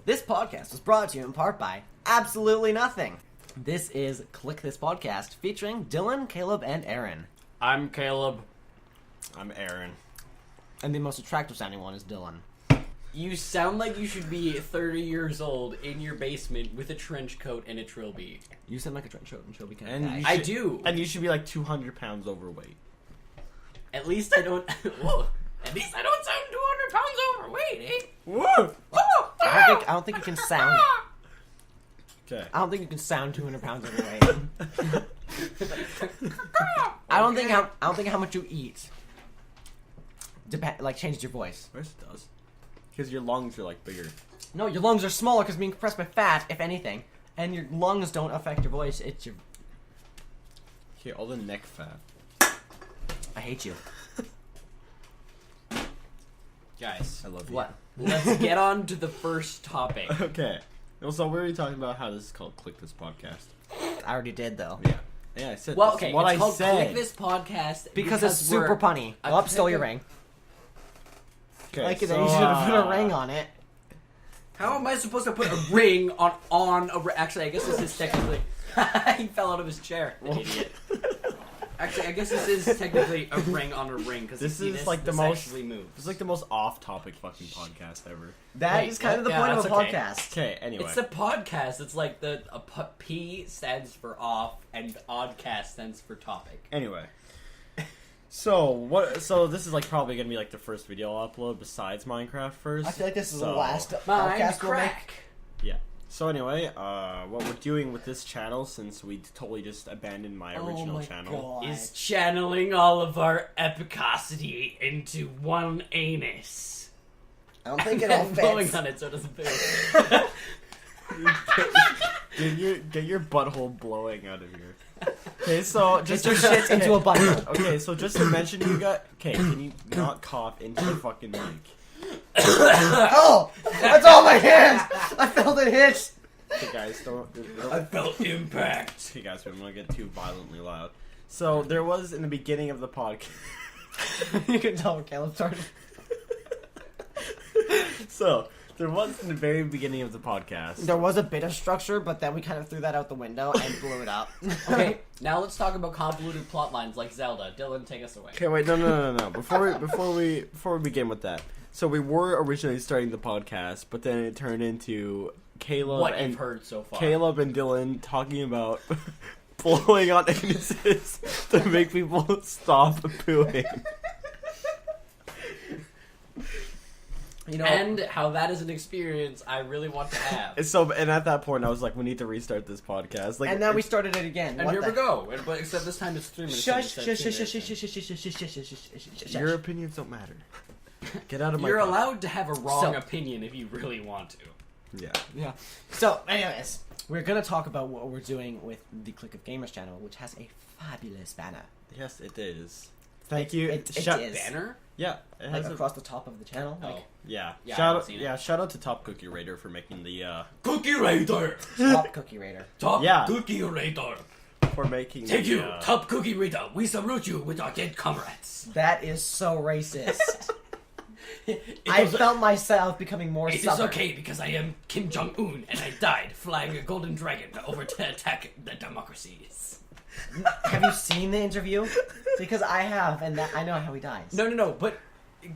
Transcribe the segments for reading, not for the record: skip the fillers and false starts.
This podcast was brought to you in part by absolutely nothing. This is Clique This Podcast featuring Dylan, Caleb, and Aaron. I'm Caleb. I'm Aaron. And the most attractive sounding one is Dylan. You sound like you should be 30 years old in your basement with a trench coat and a trilby. You sound like a trench coat and Shelby kind And of guy. you I should- do. And you should be like 200 pounds overweight. At least I don't. Whoa. At least I don't sound 200 pounds overweight, eh? Whoa! Whoa. I don't think you can sound. Okay. I don't think you can sound 200 pounds overweight. I don't think how much you eat changes your voice. Of course it does. Because your lungs are like bigger. No, your lungs are smaller because being compressed by fat, if anything, and your lungs don't affect your voice. It's your. Okay, all the neck fat. I hate you. Guys, I love you. What? let's get on to the first topic. Okay. So we were talking about how this is called Clique This Podcast. I already did though. Yeah. Yeah, I said Well, that's okay, what it's I called said. Clique This Podcast Because it's super we're- punny. I Oh, stole your ring. Okay, Like so, you should have put a ring on it. How am I supposed to put a ring on a... Actually, I guess this is technically... He fell out of his chair. Idiot. Actually, I guess this is technically a ring on a ring because This is like the most. It's like the most off-topic fucking podcast ever. That Wait, is kind of the yeah, point of a that's okay. podcast. Okay. Anyway. It's a podcast. It's like P stands for off and oddcast stands for topic. Anyway. So what? So this is like probably gonna be like the first video I'll upload besides Minecraft first. I feel like this is the So- last podcast we'll make. Minecraft. Yeah. So anyway, what we're doing with this channel, since we totally just abandoned my original channel, Is channeling all of our epicosity into one anus. I don't think it all And blowing fits. on it so it doesn't fit. get your butthole blowing out of here. Okay, so just Get your shit into a button. Okay, so just to mention, you got. Okay, can you not cough into the fucking mic? Oh! That's all my hands! I felt it hit! Okay, guys, don't. I felt impact. Okay, guys, we don't want to get too violently loud. So there was in the beginning of the podcast. You can tell when Caleb started. So there was in the very beginning of the podcast. There was a bit of structure, but then we kind of threw that out the window and blew it up. Okay, now let's talk about convoluted plot lines like Zelda. Dylan, take us away. Okay, wait, no. Before we begin with that, so we were originally starting the podcast, but then it turned into Caleb What and you've heard so far. Caleb and Dylan talking about blowing on anuses to make people stop pooing. You know, And how that is an experience I really want to have. And at that point, I was like, we need to restart this podcast. Like, and then we started it again. And What here the- we go. But except this time it's 3 minutes. Shush, instead of shush, 2 shush, shush, minutes. shush, shush, shush, shush, shush, shush, shush, your shush. opinions don't matter. Get out of my. You're mouth. allowed to have a wrong So- opinion if you really want to. Yeah. Yeah. So, anyways, we're gonna talk about what we're doing with the Clique of Gamers channel, which has a fabulous banner. Yes, it is. Thank you. It Shut- is. Banner? Yeah, it Like has across the top of the channel. Oh. Like, Yeah. Yeah, I Shout haven't out. seen it. Yeah. Shout out to Top Cookie Raider for making the Cookie Raider! top cookie raider. Top Yeah. Cookie Raider! for making. Thank the, you, Top Cookie Raider. We salute you with our dead comrades. That is so racist. It I was- felt myself becoming more It is southern. okay because I am Kim Jong-un and I died flying a golden dragon to attack the democracies. Have you seen the interview? Because I have, and that I know how he dies. No, but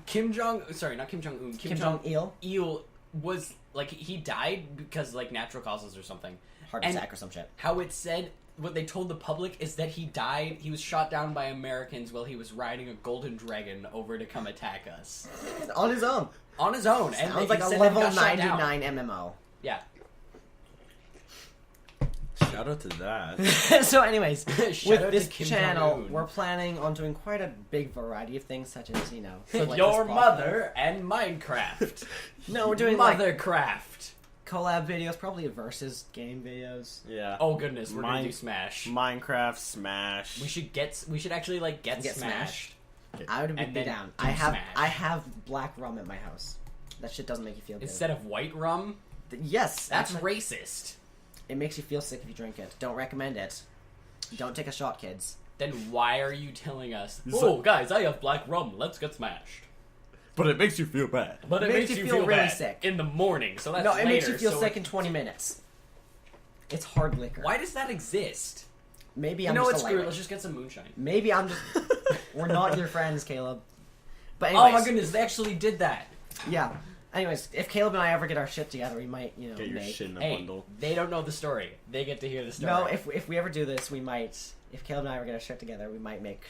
Kim Jong... Sorry, not Kim Jong-un. Kim Jong-il? Il was, like, he died because, like, natural causes or something. Heart And attack or some shit. How it said... What they told the public is that he died... He was shot down by Americans while he was riding a golden dragon over to come attack us. On his own. On his own. And Sounds they like a said that he level got shot down. 99 MMO. Yeah. Shout out to that. So anyways, Shout with out this to Kim channel, Jong-un. we're planning on doing quite a big variety of things, such as, you know... like Your this podcast. mother and Minecraft. No, we're doing like Mothercraft. collab videos, probably versus game videos. Yeah. Oh goodness, we're gonna Mine- do Smash. Minecraft Smash. We should actually like get Get smashed. I would And be then down. do I Smash. have black rum at my house. That shit doesn't make you feel good. Instead of white rum. Yes, That's actually, racist. it makes you feel sick if you drink it. Don't recommend it. Don't take a shot, kids. Then why are you telling us? It's Oh, guys, I have black rum. Let's get smashed. But it makes you feel bad. But it makes you feel really bad sick. in the morning. So that's No, it makes later, you feel so sick in 20 minutes. It's hard liquor. Why does that exist? Maybe You I'm know what? just a Screw it. lightweight. Let's just get some moonshine. Maybe I'm just... We're not your friends, Caleb. But Oh anyways, my goodness, they actually did that. yeah. Anyways, if Caleb and I ever get our shit together, we might, Get your make... shit in a Hey, bundle. they don't know the story. They get to hear the story. No, if we ever do this, we might... If Caleb and I ever get our shit together, we might make,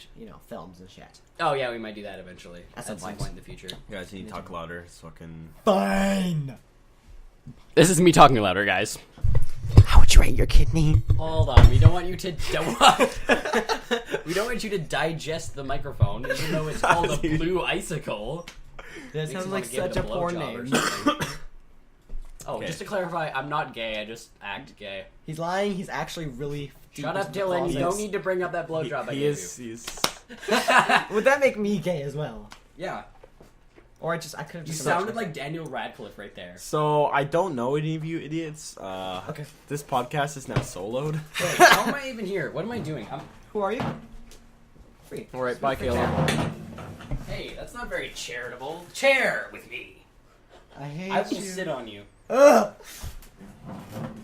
films and shit. Oh yeah, we might do that eventually. At some point. in the future. You guys need to talk louder. It's fucking... Fine! This is me talking louder, guys. How would you rate your kidney? Hold on, we don't want you to we don't want you to digest the microphone, even though it's called a blue icicle. That Makes sounds you like wanna give it such a blowjob porn or name. something. Oh, Okay. just to clarify, I'm not gay. I just act gay. He's lying, he's actually really deep Shut up, into the Dylan. You closet. don't need to bring up that blowjob I He gave is... He's... Would that make me gay as well? Yeah, Or I could have you just... sounded like Daniel Radcliffe right there. So, I don't know any of you idiots. Okay. This podcast is now soloed. Wait, how am I even here? What am I doing? Who are you? Free. Alright, bye, Caleb. Hey, that's not very charitable. Chair with me. I hate I will you. sit on you. Ugh!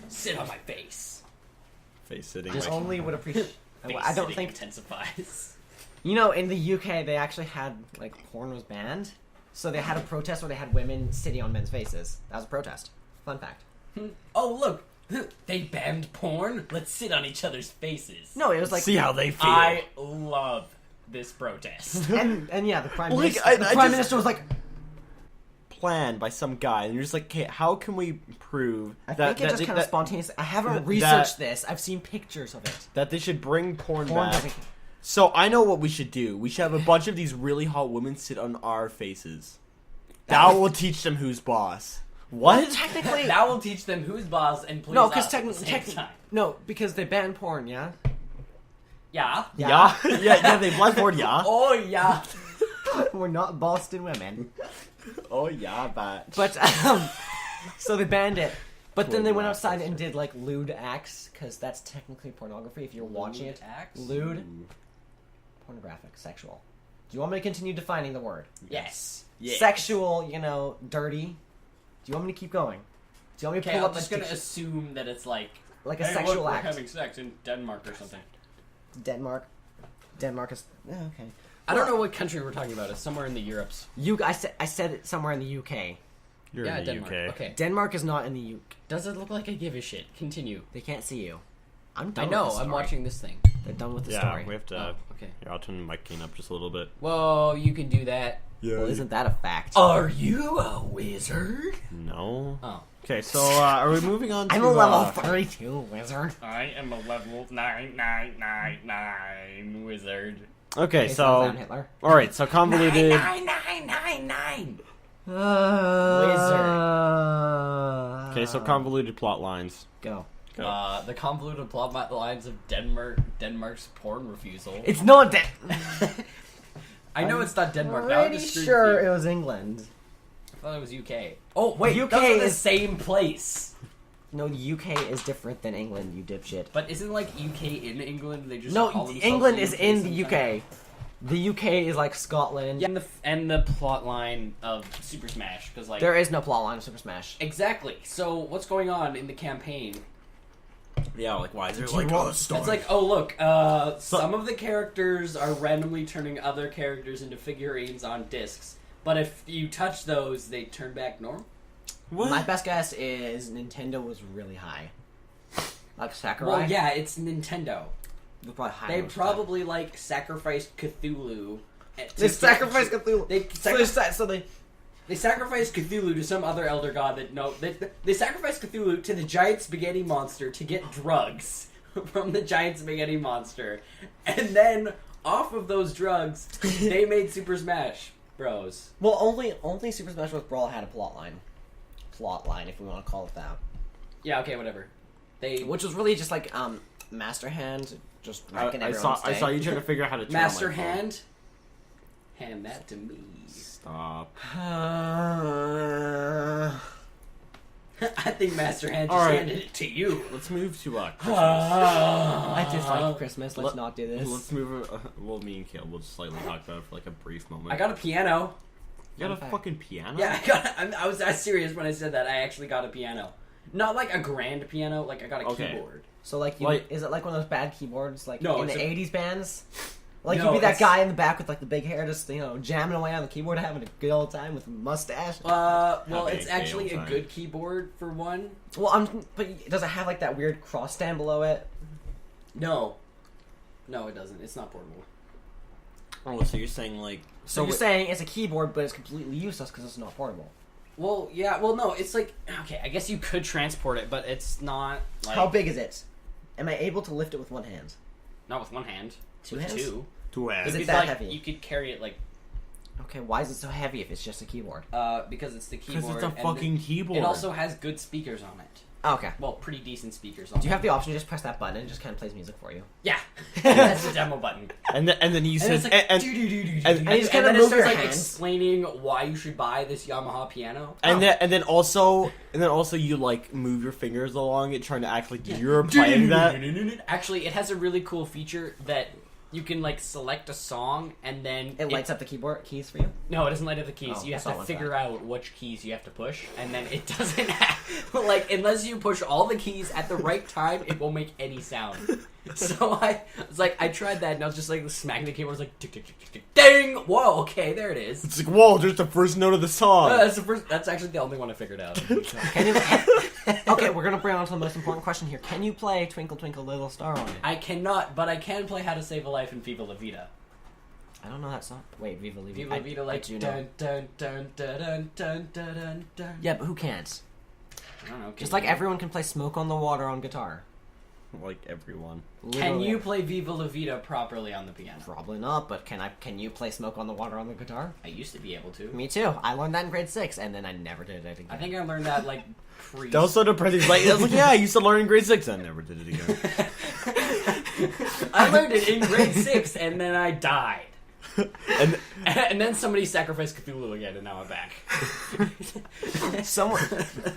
Sit on my face. Face sitting. I only would appreciate... Face I don't sitting think... intensifies. In the UK, they actually had, porn was banned. So they had a protest where they had women sitting on men's faces. That was a protest. Fun fact. Oh, look. They banned porn? Let's sit on each other's faces. No, it was like... See how they feel. I love this protest. And yeah, the prime Like, minister... I the just- prime minister was like... Planned by some guy, and you're just like, okay, how can we prove I that think it just kind of that, spontaneous. I haven't that- researched this. I've seen pictures of it. that they should bring porn Porn back? doesn't... So I know what we should do. We should have a bunch of these really hot women sit on our faces. That will teach them who's boss. What? Technically... That will teach them who's boss and please No, because us at the same technically... time. No, because they banned porn, yeah? Yeah. Yeah, yeah, they blackboard, yeah. Oh, yeah. We're not Boston women. Oh yeah, but So they banned it. But then they went Porn outside acts. and did, lewd acts, because that's technically pornography if you're watching it. Acts? Lewd, pornographic, sexual. Do you want me to continue defining the word? Yes. Sexual, dirty. Do you want me to keep going? Do you want me to Okay, pull I'm up just the gonna assume that it's like a hey, sexual look, we're act? having sex in Denmark or something. Denmark. Denmark is... okay. I don't know what country we're talking about. It's somewhere in the Europes. I said it somewhere in the UK. You're yeah, in the Denmark. UK. Okay. Denmark is not in the UK. Does it look like I give a shit? Continue. They can't see you. I'm I done know. with the I'm story. watching this thing. They're done with the Yeah, story. we have to. Oh, okay. Yeah, I'll turn the mic gain up just a little bit. Whoa, you can do that. Yeah. Well, isn't that a fact? Are you a wizard? No. Oh. Okay, so are we moving on to? I'm a level 32 wizard. I am a level 9999 wizard. Okay, Okay, so I'm Hitler. all right, so convoluted. 9999. Okay, so convoluted plot lines. Go. Go. The convoluted plot lines of Denmark's porn refusal. It's not that. I know it's not Denmark. I'm That would pretty just screw sure you. it was England. I thought it was UK. Oh wait, UK those are the is- same place. No, the UK is different than England, you dipshit. But isn't UK in England? They just No, call themselves England is in the sometimes? UK. The UK is like Scotland. Yeah, and the plot line of Super Smash because There is no plotline of Super Smash. exactly. So what's going on in the campaign? Yeah, like why is there It's like, oh look, some of the characters are randomly turning other characters into figurines on discs, but if you touch those, they turn back normal. what? My best guess is Nintendo was really high. Like Sakurai. Well, yeah, it's Nintendo. They're probably high. They most of the probably sacrificed Cthulhu. They sacrificed Cthulhu. They sacrificed Cthulhu to some other elder god they sacrificed Cthulhu to the giant spaghetti monster to get drugs from the giant spaghetti monster. And then off of those drugs, they made Super Smash Bros. Well, only Super Smash Bros. Brawl had a plotline. Plotline, if we want to call it that. Yeah, okay, whatever. Which was really just like Master Hand, just wrecking I everyone's saw day. you trying to figure out how to turn Master on my phone. Hand, hand that to me. Stop. I think Master Hand just All right. handed it to you. Let's move to Christmas. I dislike Christmas. Let's Let- not do this. Let's move. Well, me and Kale will just slightly talk about it for like a brief moment. I got a piano. You got a Fun fact. fucking piano? Yeah, I was that serious when I said that. I actually got a piano. Not like a grand piano, like I got a Okay. keyboard. So like, is it like one of those bad keyboards like No, in the it's a- '80s bands? Like No, you'd be that it's- guy in the back with like the big hair, just jamming away on the keyboard, having a good old time with a mustache. Well, Having it's a actually gay a old good keyboard for one. Well, but does it have like that weird cross stand below it? No, it doesn't. It's not portable. Oh, so you're saying like... So you're saying it's a keyboard, but it's completely useless because it's not portable. Well, yeah. Well, no. It's like okay. I guess you could transport it, but it's not. Like, How big is it? Am I able to lift it with one hand? Not with one hand. Two with hands? two. Two hands. Is it It's that like, heavy? You could carry it like Okay, why is it so heavy if it's just a keyboard? because it's the keyboard. Because it's a and fucking keyboard. It also has good speakers on it. Oh, okay. Well, pretty decent speakers on it. Do you have the option to just press that button and it just kind of plays music for you? Yeah, that's the demo button. And then you And said... it's like, and you just and kinda then it move starts your like hands. explaining why you should buy this Yamaha piano. then also you like move your fingers along it, trying to act like you're playing that. Actually, it has a really cool feature that you can like select a song and then It lights up the keyboard keys for you? No, it doesn't light up the keys. Oh, You have that's not to one figure fact. out which keys you have to push, and then it doesn't have, like, unless you push all the keys at the right time, it won't make any sound. So I was like, I tried that, and I was just like smacking the keyboard, I was like, tick, tick, tick, tick, tick, ding! Whoa, okay, there it is. It's like, whoa, there's the first note of the song. That's the first. That's actually the only one I figured out. Can you, okay, we're gonna bring on to the most important question here. Can you play Twinkle Twinkle Little Star on it? I cannot, but I can play How to Save a Life in Viva La Vida. I don't know that song. Wait, Viva La Vida. Viva La Vida, like, I do know. dun dun dun dun dun dun dun dun. Yeah, but who can't? I don't know. Just like everyone can play Smoke on the Water on guitar. Like everyone. Can Literally. you play Viva La Vida properly on the piano? Probably not, but can you play Smoke on the Water on the guitar? I used to be able to. Me too. I learned that in grade 6, and then I never did it again. I think I learned that like pre. That was so depressing. I was like, yeah, I used to learn in grade 6. I never did it again. I learned it in grade 6, and then I died. And And then somebody sacrificed Cthulhu again, and now I'm back. Someone,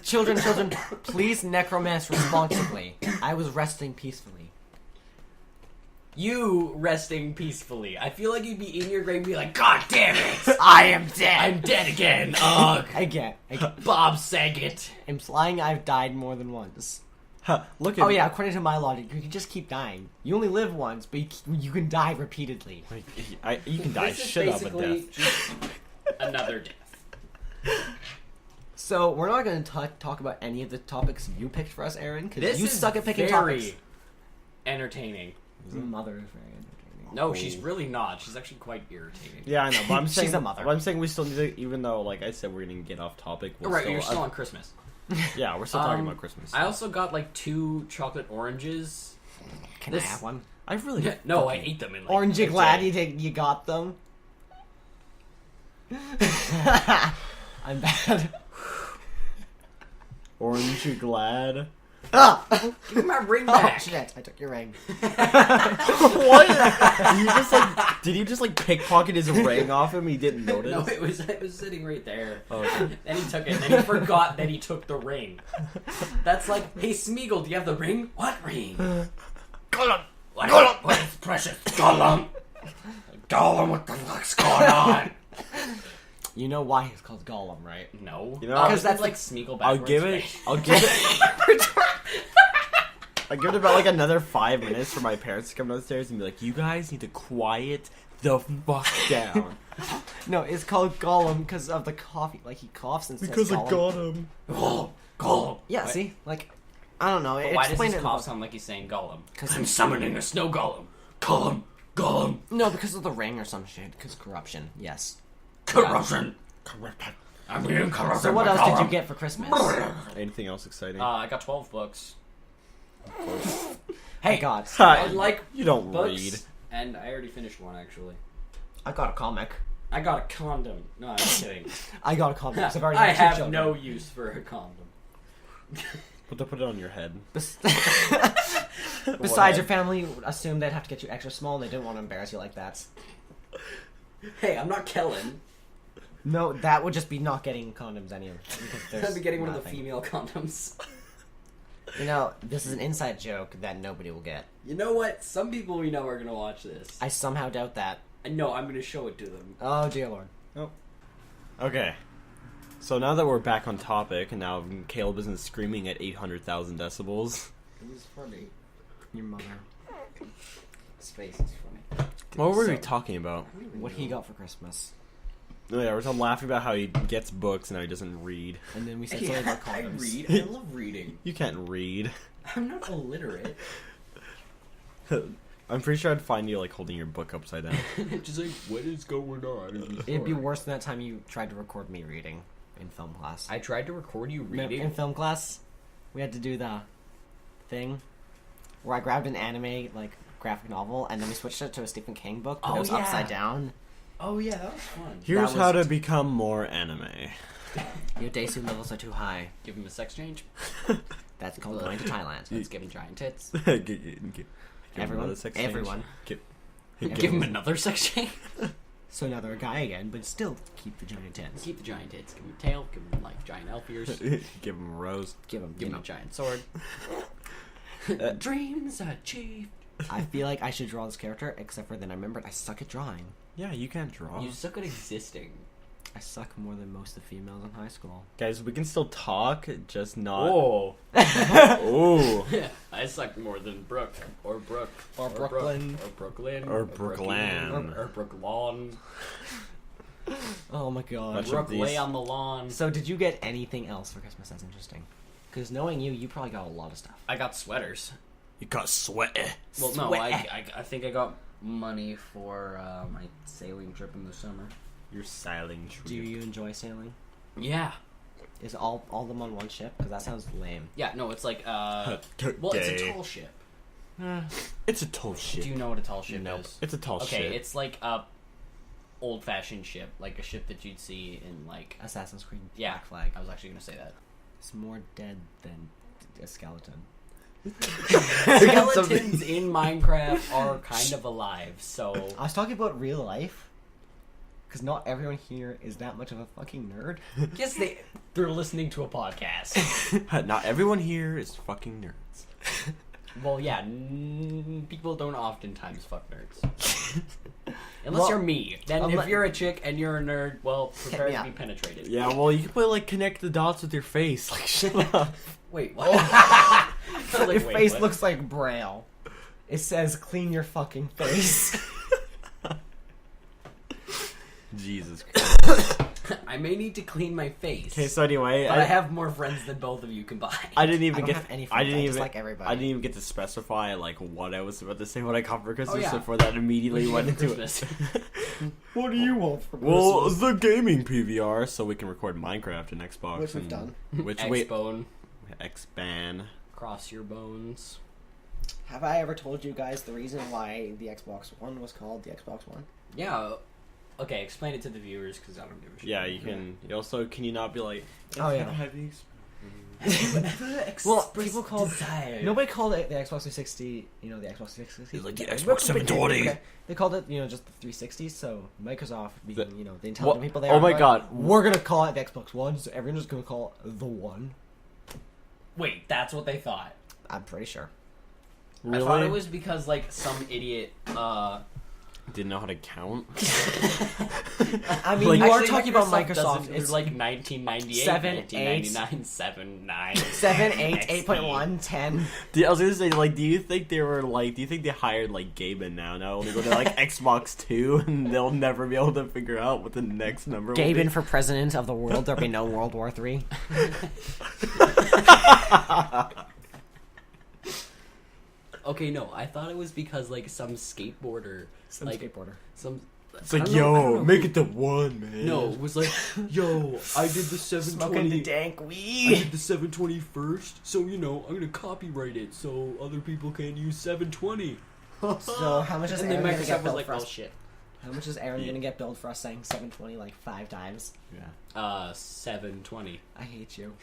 children, please necromance responsibly. I was resting peacefully. You resting peacefully. I feel like you'd be in your grave and be like, God damn it! I am dead. I'm dead again. Ugh. I get. Bob Saget. Implying I've died more than once. huh, look at Oh yeah, according to my logic, you can just keep dying. You only live once, but you can die repeatedly. Like, you can die This is shit up a basically death. just another death. So we're not going to talk about any of the topics you picked for us, Aaron, because This you is suck at picking very topics. entertaining. Your mother is very entertaining. No, she's really not. She's actually quite irritating. Yeah, I know, but I'm She's saying a mother. But I'm saying we still need to, even though, like I said, we're gonna get off topic. We'll Right, you're still on Christmas. Yeah, we're still talking about Christmas. I also got like 2 chocolate oranges. Can This- I have one? I really No, I fucking- ate them in like Orange, you a glad day. you got them? I'm bad. Orange, you glad? Ah! Give me my ring Oh back. shit! I took your ring. What? Did you just like pickpocket his ring off him? He didn't notice. No, it was sitting right there. Oh, okay. Then he took it, and then he forgot that he took the ring. That's like, hey Smeagol, do you have the ring? What ring? Gollum. What is precious? Gollum! Gollum, what the fuck's going on? You know why he's called Gollum, right? No. You know, Because that's that's like Smeagol I'll backwards. give it. I'll give it about like another 5 minutes for my parents to come downstairs and be like, "You guys need to quiet the fuck down." No, it's called Gollum because of the coffee. Like he coughs and says because I Gollum. got him. Oh, Gollum. Yeah, Wait, see, like I don't know. But why does Explain his it. cough sound like he's saying Gollum? Because I'm summoning a snow golem. Gollum. Gollum. No, because of the ring or some shit. Because corruption. Yes. Corruption. I'm being corrupted. So what by else did Gollum. you get for Christmas? Anything else exciting? I got 12 books. Hey, God. I like you don't books, read. and I already finished one actually. I got a comic. I got a condom. No, I'm kidding. I got a comic. 'cause I've already I had 2 have children. no use for a condom. Put it on your head. Besides, your family assumed they'd have to get you extra small, and they didn't want to embarrass you like that. Hey, I'm not Kellen. No, that would just be not getting condoms anyway. I'd be getting one of the female condoms. You know, this is an inside joke that nobody will get. You know what? Some people we know are gonna watch this. I somehow doubt that. No, I'm gonna show it to them. Oh, dear Lord. Okay. So now that we're back on topic, and now Caleb isn't screaming at 800,000 decibels. It was funny. Your mother. Space is funny. What were So- we talking about? What he got for Christmas. Oh, yeah, we're laughing about how he gets books and how he doesn't read. And then we said something about I condoms. read. I love reading. You can't read. I'm not illiterate. I'm pretty sure I'd find you like holding your book upside down. Just like, what is going on? It'd be worse than that time you tried to record me reading in film class. I tried to record you Remember reading. in film class, we had to do the thing where I grabbed an anime like graphic novel and then we switched it to a Stephen King book, but Oh, it was yeah. upside down. Oh yeah, that was fun. Here's That how was- to become more anime. Your Daesu levels are too high. Give him a sex change. That's called going to Thailand. Let's give him giant tits. Everyone, everyone. Give him another sex change. So now they're a guy again, but still keep the giant tits. Keep the giant tits. Give him a tail. Give him like giant elf ears. Give him a rose. Give them. Give him a giant sword. Dreams achieved. I feel like I should draw this character, except for then I remembered I suck at drawing. Yeah, you can't draw. You suck at existing. I suck more than most of the females in high school. Guys, we can still talk, just not. Oh. Oh. I suck more than Brooke. Or Brooke. Or Brooklyn. Or Brooklyn. Or Brooklyn. Or Brooklawn. Oh my god. Bunch of Brooke lay these- on the lawn. So did you get anything else for Christmas that's interesting? Because knowing you, you probably got a lot of stuff. I got sweaters. You got sweaty. Well, no, Sweat. I think I got money for my sailing trip in the summer. You're sailing trip. Do you enjoy sailing? Yeah. Is all them on one ship? Because that sounds lame. Yeah, no, it's like, well, it's a tall ship. It's a tall ship. Do you know what a tall ship Nope. is? It's a tall Okay, ship. it's like a old-fashioned ship, like a ship that you'd see in, like... Assassin's Creed Yeah, Black Flag. I was actually gonna say that. It's more dead than a skeleton. Skeletons in Minecraft are kind of alive, so... I was talking about real life. Because not everyone here is that much of a fucking nerd. Yes, they're listening to a podcast. Not everyone here is fucking nerds. Well, yeah, people don't oftentimes fuck nerds. Unless Well, you're me. Then I'm if not- you're a chick and you're a nerd, well, prepare me to up. be penetrated. Yeah, well, you can play like connect the dots with your face. Like, shut up. Wait, what? I was like, Your wait, face what? looks like Braille. It says, clean your fucking face. Jesus Christ. I may need to clean my face. Okay, so anyway, but I have more friends than both of you combined. I didn't I even don't get. have any I friends, didn't I just even like everybody. I didn't even get to specify like what I was about to say. What I got for Christmas. yeah. Before that, immediately What went did you into get it. for Christmas? What do you want for Well, the gaming PVR, so we can record Minecraft and Xbox. Which we've and- done. Which we X-bone. X-ban. Cross your bones. Have I ever told you guys the reason why the Xbox One was called the Xbox One? Yeah. Okay, explain it to the viewers, because I don't give a shit. Yeah, you can. You also, can you not be like? Oh, yeah. Have these? Well, people called desire. nobody called it the Xbox 360. You know, the Xbox 360. It's like the Yeah, Xbox 720. okay. They called it, just the 360. So Microsoft, being The- the intelligent people they oh are. my were God. like, we're gonna call it the Xbox One. So everyone's gonna call it the One. Wait, that's what they thought. I'm pretty sure. Really? I thought it was because, like, some idiot, Didn't know how to count. I mean, Like- you are Actually, talking about Microsoft Microsoft. doesn't- It's It's like 1998, 7, 1999, 7, 9, 7, 8, XP. 8.1, 10. I was gonna say, like, do you think they hired like Gaben now? Now only go to like Xbox 2, and they'll never be able to figure out what the next number will be. Gaben for president of the world. There'll be no World War III. Okay, no, I thought it was because, like, some skateboarder, Some like, skateboarder. some... It's like, I don't know- I don't yo, know make who- it the one, man. No, it was like, yo, I did the Smoking the 720... dank I weed. did the 720 first, so, I'm gonna copyright it so other people can use 720. So how much is And then Aaron gonna Microsoft get was billed like, for oh, us? shit. How much is Aaron Yeah. gonna get billed for us saying 720 like 5 times? Yeah. 720. I hate you.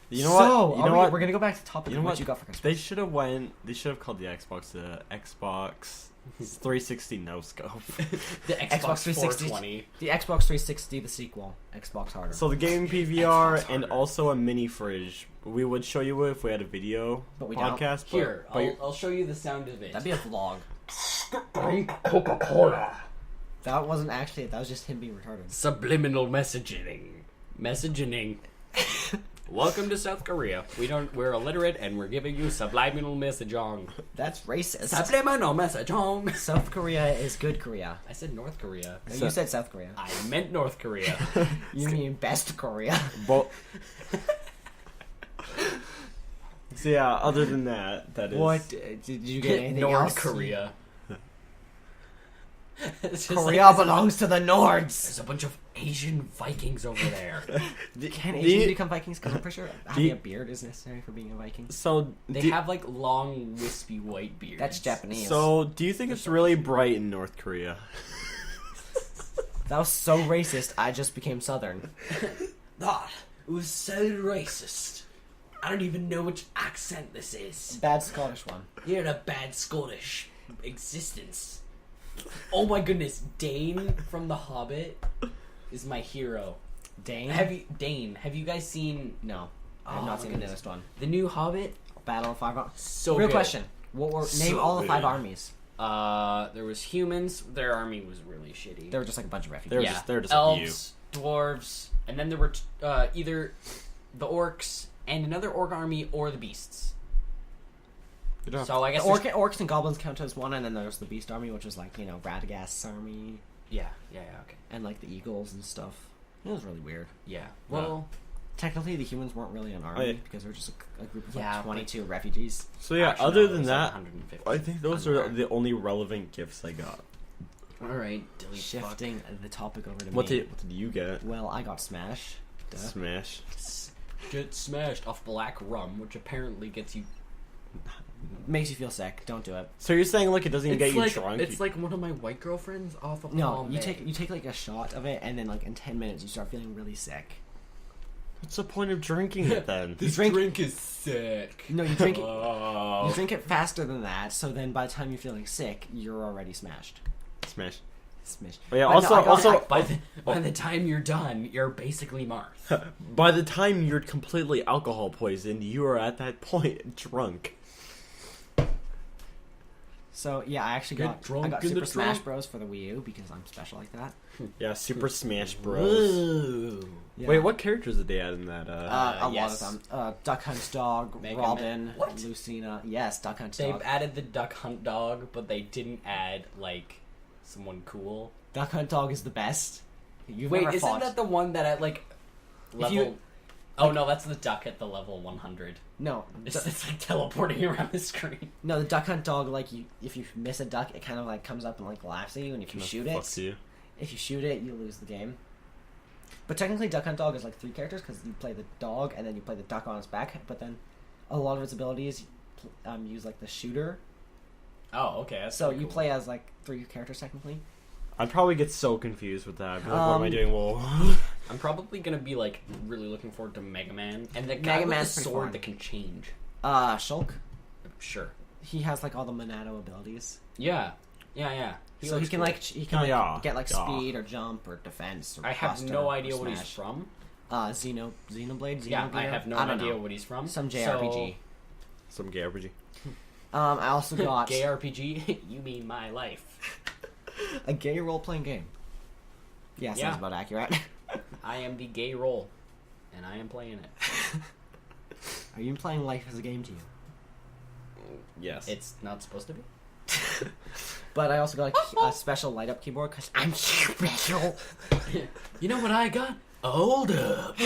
You know what? You know what? We're gonna go back to topic. You know of what what? you got for Christmas? They should have called the Xbox the Xbox 360 No Scope. The Xbox 360. 420. The Xbox 360, the sequel, Xbox Harder. So the gaming PVR Xbox and harder. also a mini fridge. We would show you if we had a video But we don't. podcast. Here, I'll show you the sound of it. That'd be a vlog. Drink Coca-Cola. That wasn't actually it. That was just him being retarded. Subliminal messaging. Welcome to South Korea. We're illiterate and we're giving you subliminal messaging. That's racist. Subliminal messaging. South Korea is good Korea. I said North Korea. No, you said South Korea. I meant North Korea. You mean best Korea. So yeah, other than that is... What? Did you get anything North else? Korea. Korea belongs to the Nords. There's a bunch of Asian Vikings over there. Can Asians become Vikings? Because I'm pretty sure having a beard is necessary for being a Viking. So They have like long, wispy white beards. That's Japanese. So do you think it's really bright in North Korea? That was so racist, I just became Southern. That was so racist. I don't even know which accent this is. Bad Scottish one. You're in a bad Scottish existence. Oh my goodness, Dane from The Hobbit is my hero. Dane? Have you guys seen No. I have Oh not my seen the goodness. newest one. The New Hobbit? Battle of Five Armies. So Real good. question. Name all the 5 armies. There was humans. Their army was really shitty. They were just like a bunch of They refugees. were yeah, just- they were just elves, dwarves, and then there were either the orcs and another orc army or the beasts. Yeah. So I guess Orcs and goblins count as one, and then there's the beast army, which was like, Radagast's army, yeah, okay, and like the eagles and stuff. It was really weird. yeah. Well, Technically, the humans weren't really an army Right. because they were just a group of Yeah, like 22 refugees. So yeah, actually, other no, it than was like that, 150. I think those are the only relevant gifts I got. All right, delete Shifting the topic over to What me. did you get? Well, I got Smash. Duh. Smash. Get smashed off black rum, which apparently gets you. Makes you feel sick. Don't do it. So you're saying like it doesn't even get you like, drunk? It's like one of my white girlfriends off of No, Palm you Bay. take like a shot of it, and then like in 10 minutes you start feeling really sick. What's the point of drinking it then? This drink is sick. No, you drink it. Oh. You drink it faster than that, so then by the time you're feeling sick, you're already smashed. Smash. Smash. Oh, yeah, But no, I got it. By the time you're done, you're basically Marth. By the time you're completely alcohol poisoned, you are at that point drunk. So yeah, I actually Get got drunk I got in the Super Smash trunk. Bros for the Wii U because I'm special like that. Yeah, Super Smash Bros. Whoa. Yeah. Wait, what characters did they add in that? A yes. lot of them. Duck Hunt's dog, Mega Robin, Man. What? Lucina. Yes, Duck Hunt's They've dog. added the Duck Hunt dog, but they didn't add like someone cool. Duck Hunt dog is the best. You've Wait, never isn't fought. that the one that at like level? you- Oh no, that's the duck at the level 100. No, It's like teleporting around the screen. no, the Duck Hunt dog. Like if you miss a duck, it kind of like comes up and like laughs at you, and if you shoot it, Fuck you. if you shoot it, you lose the game. But technically, Duck Hunt dog is like 3 characters because you play the dog and then you play the duck on its back. But then a lot of its abilities use like the shooter. Oh, okay. That's So pretty you cool. play as like 3 characters technically. I'd probably get so confused with that. I'd be like, what am I doing? Well, I'm probably gonna be like really looking forward to Mega Man and the guy Mega with Man's the pretty sword fun. that can change. Shulk. Sure. He has like all the Monado abilities. Yeah. He So he looks can cool. get like Yeah. speed or jump or defense. Or I have Buster no or idea what he's Smash. from. Xenoblade. Yeah, I Xenogear? have no I don't idea know. what he's from. Some JRPG. some gay RPG. I also So, got gay RPG. You mean my life? a gay role playing game. Yeah, sounds Yeah. about accurate. I am the gay role, and I am playing it. Are you playing life as a game to you? Yes. It's not supposed to be. But I also got a special light up keyboard because I'm special. You know what I got? Hold up.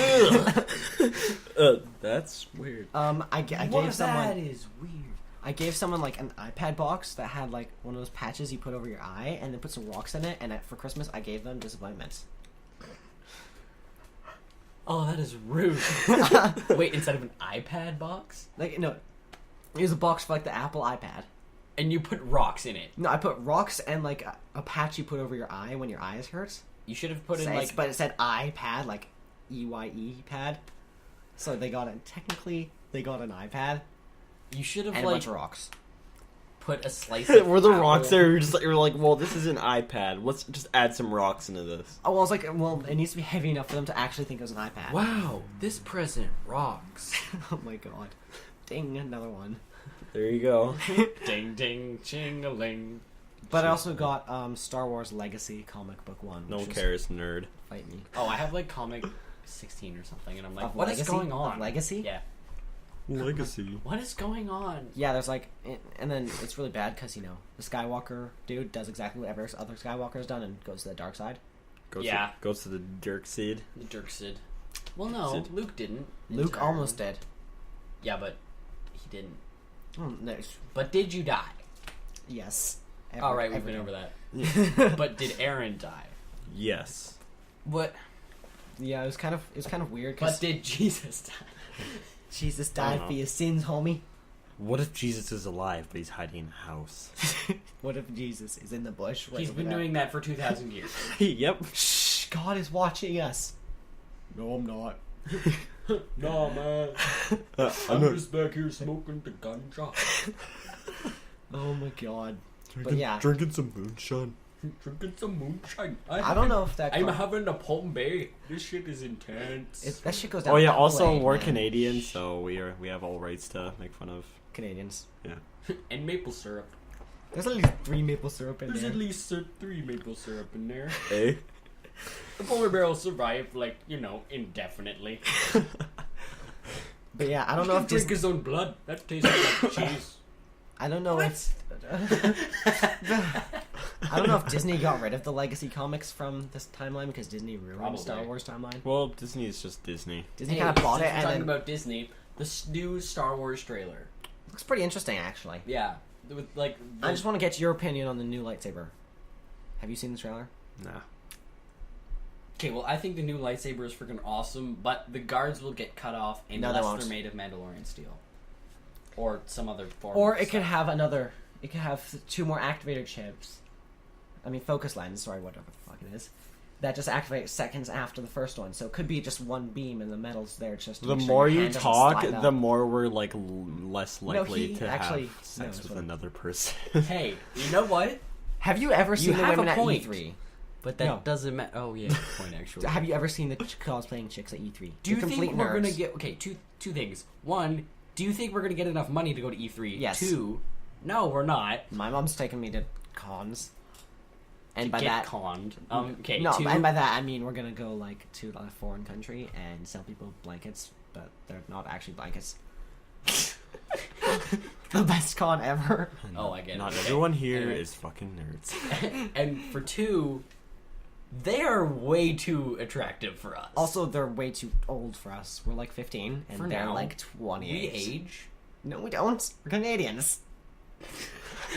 That's weird. I gave someone. That is weird. I gave someone like an iPad box that had like one of those patches you put over your eye, and then put some rocks in it. And for Christmas, I gave them disappointments. Oh, that is rude. Wait, instead of an iPad box? Like no, it was a box for like the Apple iPad. And you put rocks in it. No, I put rocks and like a patch you put over your eye when your eyes hurt. You should have put in Says- like... but it said iPad, like EYE pad. So they got it. Technically, they got an iPad You should have and a like bunch of rocks. put a slice of Were the apple- rocks there? You're like, well, this is an iPad. Let's just add some rocks into this. Oh, well, I was like, well, it needs to be heavy enough for them to actually think it was an iPad. Wow, this present rocks. Oh my god. Ding, another one. There you go. Ding ding ching-a-ling. But I also got Star Wars Legacy comic book 1. No one which cares, nerd. Fight me. Oh, I have like comic 16 or something, and I'm like, Of what is Legacy? going on? Of Legacy? Yeah. Legacy. What is going on? Yeah, there's like, and then it's really bad because, the Skywalker dude does exactly what every other Skywalker's done and goes to the dark side. Goes to the Dirk Seed. The Dirk Sid. Well, no, Sid. Luke didn't. Luke entirely. almost did. Yeah, but he didn't. Oh, no. But did you die? Yes. All right, we've been over that. that. But did Aaron die? Yes. What? Yeah, it was kind of weird. But did Jesus die? Jesus died for your sins, homie. What if Jesus is alive, but he's hiding in the house? What if Jesus is in the bush? He's been doing that for 2,000 years. Yep. Shh! God is watching us. No, I'm not. No, man. I'm just back here smoking the ganja. Oh my God. But yeah. Drinking some moonshine. Drinking some moonshine. I don't know if that. I'm having a Palm Bay. This shit is intense. That shit goes down. Oh yeah. that Also, way, we're man. Canadian, so we have all rights to make fun of. Canadians. Yeah. And maple syrup. There's at least 3 maple syrup in There's there. at least 3 maple syrup in there. Eh? The polar bear will survive, indefinitely. But yeah, I don't know if drink his own blood. That tastes like cheese. I don't know if I don't know if Disney got rid of the Legacy comics from this timeline because Disney ruined Probably. Star Wars timeline. Well, Disney is just Disney. Disney Hey, kind of bought since it we're and talking then about Disney, the new Star Wars trailer. looks pretty interesting actually. Yeah, with I just want to get your opinion on the new lightsaber. Have you seen the trailer? Nah. Okay, well, I think the new lightsaber is freaking awesome, but the guards will get cut off No, they unless won't. they're made of Mandalorian steel or some other form. Or of it could stuff. have another. It could have 2 more activator chips. I mean, focus lens. Sorry, whatever the fuck it is. That just activates seconds after the first one. So it could be just one beam and the metal's there just to The make sure more your you hand doesn't talk, slide the up. more we're less likely he to actually have sex knows with what- another person. Hey, you know what? Have you ever seen the have women a at point. E3? But that No. doesn't matter. Oh, yeah, good point, actually. Have you ever seen the cosplaying chicks at E3? Do you They're think complete we're going to nerds. get... Okay, two things. One, do you think we're going to get enough money to go to E3? Yes. 2, no, we're not. My mom's taking me to cons. And by Get that... conned. Okay, no, 2... and by that I mean we're gonna go to a foreign country and sell people blankets, but they're not actually blankets. The best con ever. Oh, I get it. Not Okay. everyone here Anyway. is fucking nerds. And for 2, they are way too attractive for us. Also, they're way too old for us. We're like 15, and For they're now. like we 28. age. No, we don't. We're Canadians.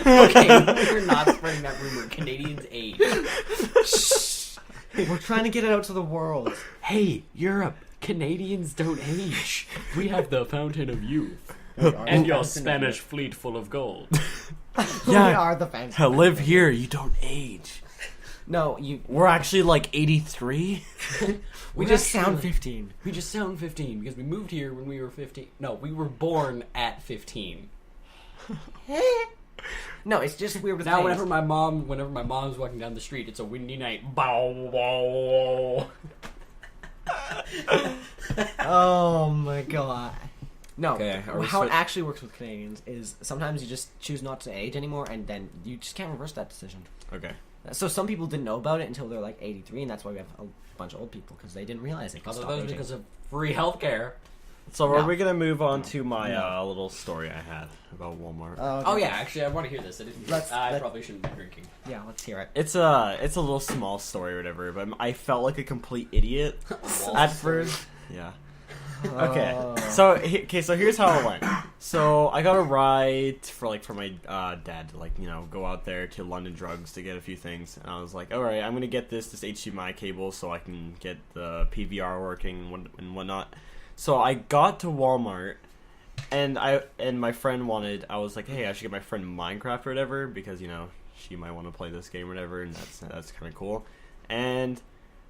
Okay, we're not spreading that rumor. Canadians age. Shh. We're trying to get it out to the world. Hey, Europe. Canadians don't age. We have the fountain of youth. And fleet full of gold. We Yeah. are the fans. To live here, you don't age. No, you. We're actually like 83. We We're just actually- sound 15. We just sound 15 because we moved here when we were 15. No, we were born at 15. No, it's just weird with Now, Canadians. whenever my mom's walking down the street, it's a windy night. Bow, bow. Oh my god. No, Okay, are we how it swi- actually works with Canadians is sometimes you just choose not to age anymore, and then you just can't reverse that decision. Okay. So some people didn't know about it until they're like 83, and that's why we have a bunch of old people because they didn't realize it. Although that was because of free healthcare. So No. are we gonna move on to my No. little story I had about Walmart? Oh yeah, actually, I want to hear this. I didn't. I Let's- probably shouldn't be drinking. Yeah, let's hear it. It's a little small story or whatever, but I felt like a complete idiot at first. Yeah. Okay. Oh. So here's how it went. So I got a ride for my dad to go out there to London Drugs to get a few things, and I was like, all right, I'm gonna get this HDMI cable so I can get the PVR working and whatnot. So I got to Walmart, and my friend I was like, hey, I should get my friend Minecraft or whatever because she might want to play this game or whatever, and that's kind of cool. And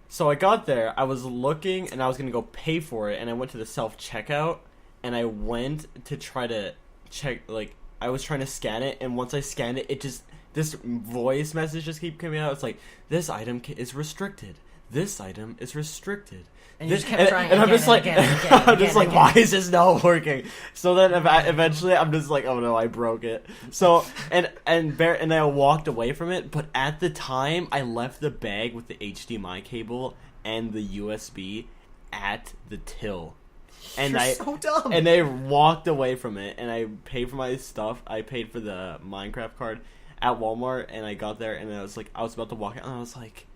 so I got there, I was looking, and I was gonna go pay for it, and I went to the self-checkout, and I went to try to check, I was trying to scan it, and once I scanned it, this voice message just kept coming out. It's like, this item is restricted. this item is restricted. And you This, just kept trying and I'm again just and like, again and again and I'm just again like, and why again. is this not working? So then eventually, I'm just like, oh no, I broke it. So and I walked away from it. But at the time, I left the bag with the HDMI cable and the USB at the till. And You're so dumb. And I walked away from it, and I paid for my stuff. I paid for the Minecraft card at Walmart, and I got there, and I was about to walk out, and I was like,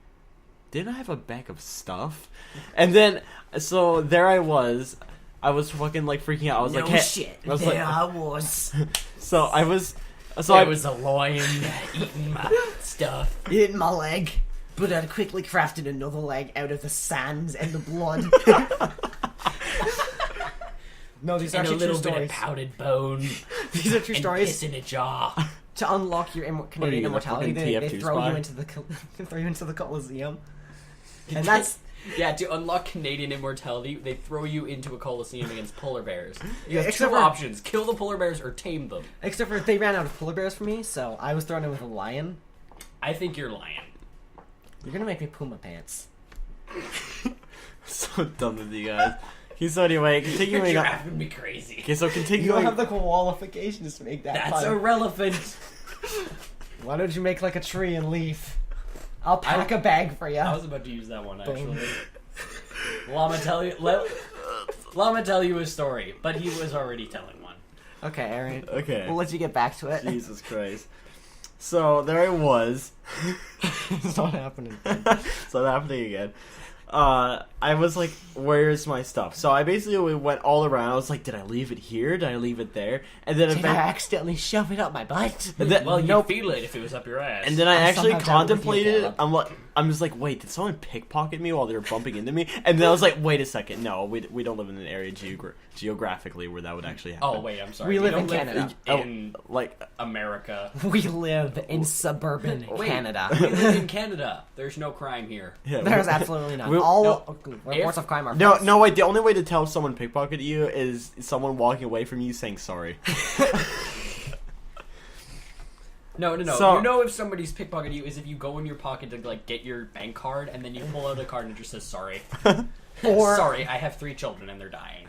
didn't I have a bag of stuff? And then, so there I was fucking like freaking out. I was no like, hey. shit. I was there like, I was. so I was, so I I was a lion eating my stuff. Hit my leg. But I quickly crafted another leg out of the sand and the blood. No, these are And a actually true little bit stories. of powdered bone. These are true And stories. piss in a jar. To unlock your Canadian you, a immortality, fucking they TF2 throw spy? you into the they throw you into the Coliseum, and that's Yeah, to unlock Canadian immortality, they throw you into a coliseum against polar bears. You have except two for- options: kill the polar bears or tame them. except for they ran out of polar bears for me, so I was thrown in with a lion. I think you're lying. You're gonna make me poo my pants. so done with you guys. Okay, so anyway, continuing You're on. driving me crazy. Okay, so You continuing. don't have the qualifications to make that. That's fun. irrelevant. Why don't you make like a tree and leaf? I'll pack a bag for you. I was about to use that one Boom. actually. Llama tell you a story, but he was already telling one. Okay, Aaron. Okay. We'll let you get back to it. Jesus Christ. So there I was. It's not happening. So that happening again. I was like, where's my stuff? So I basically went all around. I was like, did I leave it here? Did I leave it there? And then Did I accidentally shove it up my butt? And then, Well, you nope. feel it if it was up your ass. And then I I actually somehow doubted with you, contemplated it. Caleb. I'm just like, wait, did someone pickpocket me while they were bumping into me? And then I was like, wait a second, no, we don't live in an area geographically where that would actually happen. oh wait, I'm sorry. We live don't in Canada. in Like, America. We live in suburban Wait, Canada. We live in Canada. There's no crime here. yeah, There's absolutely none. we- All no, reports of crime are no, false. no, wait. The only way to tell if someone pickpocketed you is someone walking away from you saying sorry. No. So- You know if somebody's pickpocketing you is if you go in your pocket to like get your bank card and then you pull out a card and it just says sorry. Or Sorry, I have 3 children and they're dying.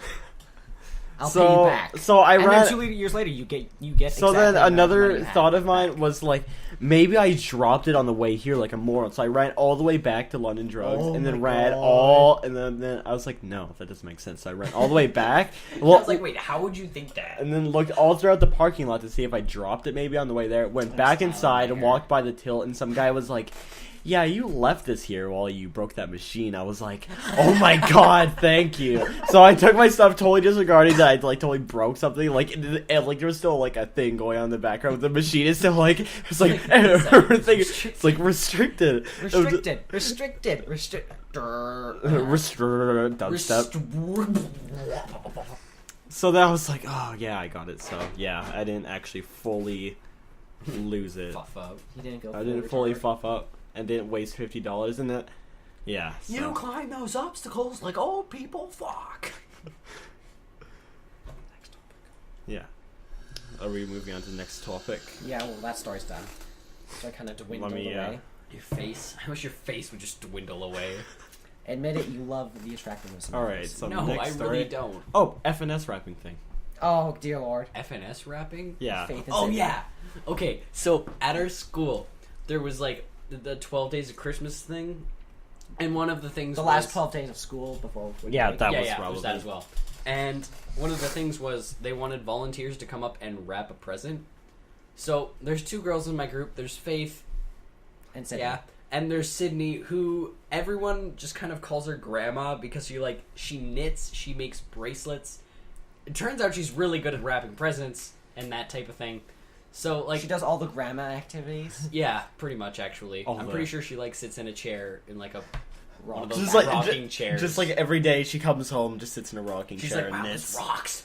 I'll so, pay you back. so I And ran. then 2 years later, you get. So exactly then the amount of money another you had thought of back. mine was like, maybe I dropped it on the way here like a moron. So I ran all the way back to London Drugs Oh and then my ran God. all, and then I was like, no, that doesn't make sense. So I ran all the way back. I Well, was like, wait, how would you think that? and then looked all throughout the parking lot to see if I dropped it maybe on the way there. Went back inside and walked by the till, and some guy was like, yeah, you left this here while you broke that machine. I was like, oh my god, thank you. So I took my stuff, totally disregarding that I like totally broke something. Like, and like there was still like a thing going on in the background. The machine is still like, it's like everything. It's like restricted. Restricted. Dubstep. So then I was like, oh yeah, I got it. So yeah, I didn't actually fully lose it. Fuff up. He didn't go. I didn't fully fuff up and didn't waste $50 in it. Yeah. So. You climb those obstacles like old people. Fuck. Yeah. Are we moving on to the next topic? Yeah, well, that story's done. So I kind of dwindled Let me, away. Your face. I wish your face would just dwindle away. Admit it, you love the attractiveness of All right. others. So No, next I story. really don't. Oh, FNS wrapping thing. Oh, dear lord. FNS rapping? Yeah. Faith in Oh Satan. yeah. Okay, so at our school, there was like the 12 days of Christmas thing, and one of the things The was, last 12 days of school before. Yeah, that yeah, was yeah, it probably was that as well. And one of the things was they wanted volunteers to come up and wrap a present. So there's 2 girls in my group. There's Faith, And Sydney. yeah, and there's Sydney, who everyone just kind of calls her grandma because she knits, she makes bracelets. It turns out she's really good at wrapping presents and that type of thing. So like She does all the grandma activities. yeah, pretty much actually. All I'm the- pretty sure she like sits in a chair in like one of those Just like rocking chairs. Just like every day she comes home, just sits in a rocking she's chair like, wow, and this knits. rocks.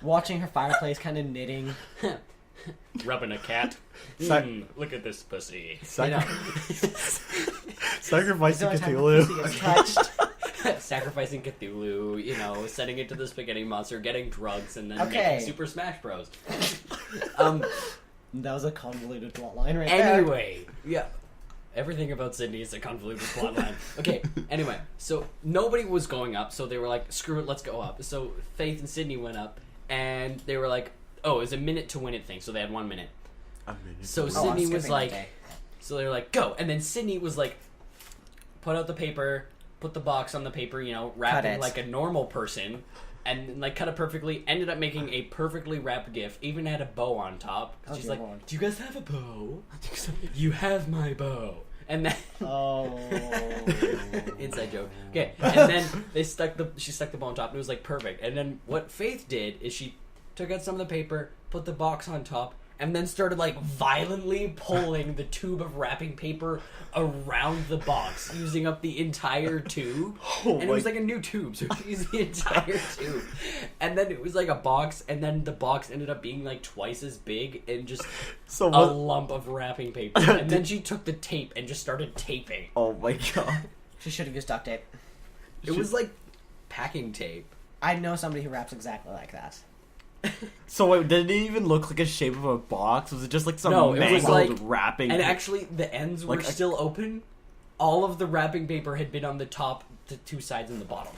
Watching her fireplace, kind of knitting. Rubbing a cat. Sac- Look at this pussy. You know, Sacrificing the only time Cthulhu. her pussy is touched. Sacrificing Cthulhu, setting it to the spaghetti monster, getting drugs, and then Okay. making Super Smash Bros. That was a convoluted plot line right there. Anyway, yeah. Everything about Sydney is a convoluted plotline. Okay, anyway, so nobody was going up, so they were like, screw it, let's go up. So Faith and Sydney went up, and they were like, oh, it's a minute to win it thing, so they had 1 minute. So Sydney was like, so they were like, go. And then Sydney was like, put out the paper, put the box on the paper, you know, wrap it like a normal person, and like cut it perfectly. Ended up making a perfectly wrapped gift. Even had a bow on top. She's like, do you guys have a bow? You have my bow. And then inside joke. Okay, and then she stuck the bow on top, and it was like perfect. And then what Faith did is she took out some of the paper, put the box on top, and then started like violently pulling the tube of wrapping paper around the box, using up the entire tube. And it was like a new tube, so she used the entire tube. And then it was like a box, and then the box ended up being like twice as big and just a lump of wrapping paper. And then she took the tape and just started taping. Oh my god. She should have used duct tape. It was like packing tape. I know somebody who wraps exactly like that. So wait, did it even look like a shape of a box? Was it just like some mangled like, wrapping? And actually, the ends were still open. All of the wrapping paper had been on the top, the two sides, and the bottom.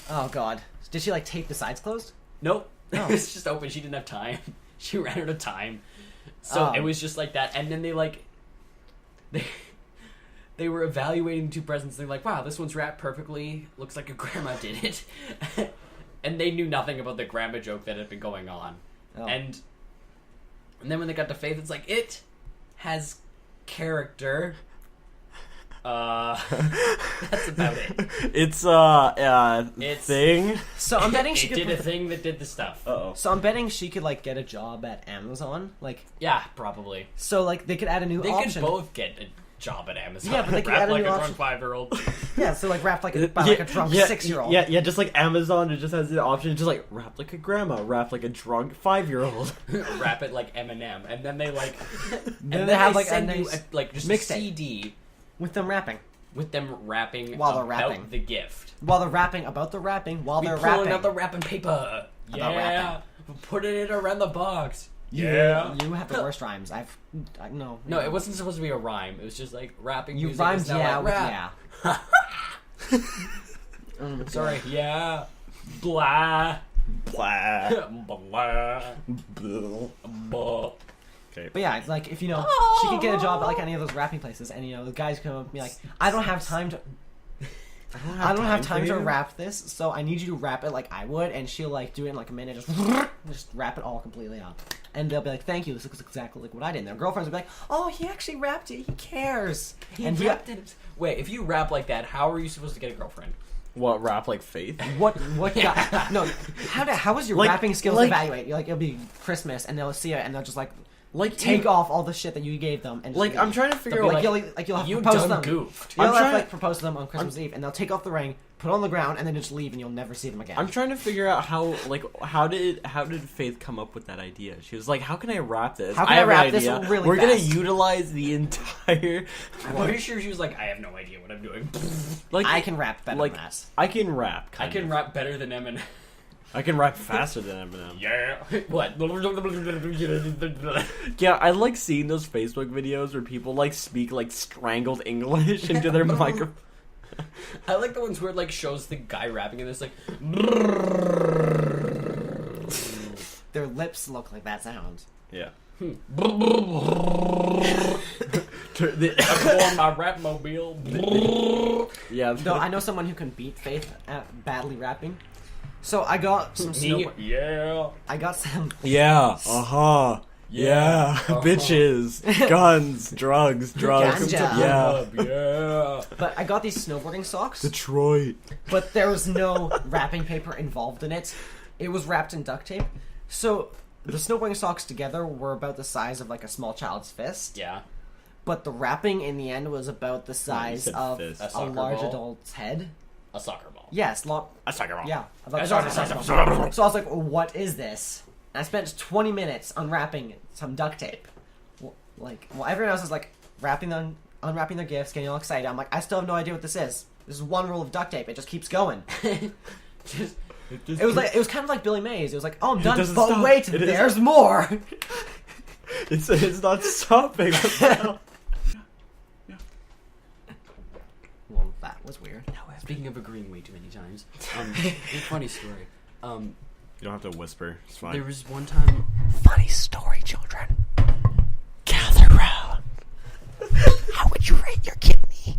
Oh god. Did she like tape the sides closed? Nope. Oh. It was just open. She didn't have time. She ran out of time. So it was just like that. And then they were evaluating the two presents. They're like, wow, this one's wrapped perfectly. Looks like a grandma did it. And they knew nothing about the grandma joke that had been going on. Oh. And then when they got to Faith, it's like, it has character. That's about it. It's thing. So I'm betting she did a thing that did the stuff. Uh-oh. So I'm betting she could like get a job at Amazon. Like, yeah, probably. So like they could add a new option. They could both get a job at Amazon. Yeah, but they could add a like new a option. drunk 5-year-old. Yeah, so like wrapped like a drunk 6-year-old. Yeah, just like Amazon, it just has the option, just like wrap like a grandma, wrap like a drunk 5-year-old, wrap it like Eminem, and then they like, then they have like send a nice you like just mixtape. a CD with them rapping. With them rapping while they're about rapping the gift. While they're rapping about the rapping, while they're pulling rapping out the wrapping paper. About Yeah, putting it around the box. Yeah, you have the worst rhymes. No, it wasn't supposed to be a rhyme. It was just like rapping. You rhymed, yeah, like, yeah. Sorry, yeah. Blah. blah, Blah. blah. Okay. But yeah, it's like if she could get a job at like any of those rapping places, and the guys come up and be like, I don't have time to. I don't have time to wrap this, so I need you to wrap it like I would, and she'll like do it in like a minute, just wrap it all completely up, and they'll be like, "Thank you, this looks exactly like what I did." And their girlfriends will be like, "Oh, he actually wrapped it. He cares." He wrapped it. Wait, if you rap like that, how are you supposed to get a girlfriend? What, rap like Faith? What guy? No, how was your like, rapping skills like, evaluated? You're like, it'll be Christmas, and they'll see it, and they'll just take off all the shit that you gave them, and just I'm trying to figure out you'll have to propose to them. Goofed. You'll have to propose to them on Christmas Eve, and they'll take off the ring, put it on the ground, and then just leave, and you'll never see them again. I'm trying to figure out how did Faith come up with that idea? She was like, how can I wrap this? How can I wrap this really We're fast? gonna utilize the entire. I'm pretty sure she was like, I have no idea what I'm doing. Like I can rap better than that. I can rap. I can rap better than Eminem. I can rap faster than Eminem. Yeah. What? Yeah, I like seeing those Facebook videos where people like speak like strangled English into their microphone. I like the ones where it like shows the guy rapping and it's like their lips look like that sound. Yeah. I'm on my rap mobile. Yeah. No, I know someone who can beat Faith at badly rapping. So I got some Yeah. I got some. Yeah. Yeah. Bitches. Guns. Drugs. Ganja. Yeah. But I got these snowboarding socks. Detroit. But there was no wrapping paper involved in it. It was wrapped in duct tape. So the snowboarding socks together were about the size of like a small child's fist. Yeah. But the wrapping in the end was about the size of a large adult's head. A soccer ball. Yes, A soccer ball. yeah. A soccer ball. So I was like, what is this? And I spent 20 minutes unwrapping some duct tape. While everyone else is like unwrapping their gifts, getting all excited. I'm like, I still have no idea what this is. This is one rule of duct tape. It just keeps going. It was kind of like Billy Mays. It was like, oh, I'm done. But stop. Wait, there's more. It's not stopping. Speaking of agreeing way too many times, funny story. You don't have to whisper. It's fine. There was one time. Funny story, children. Gather round. How would you rate your kidney?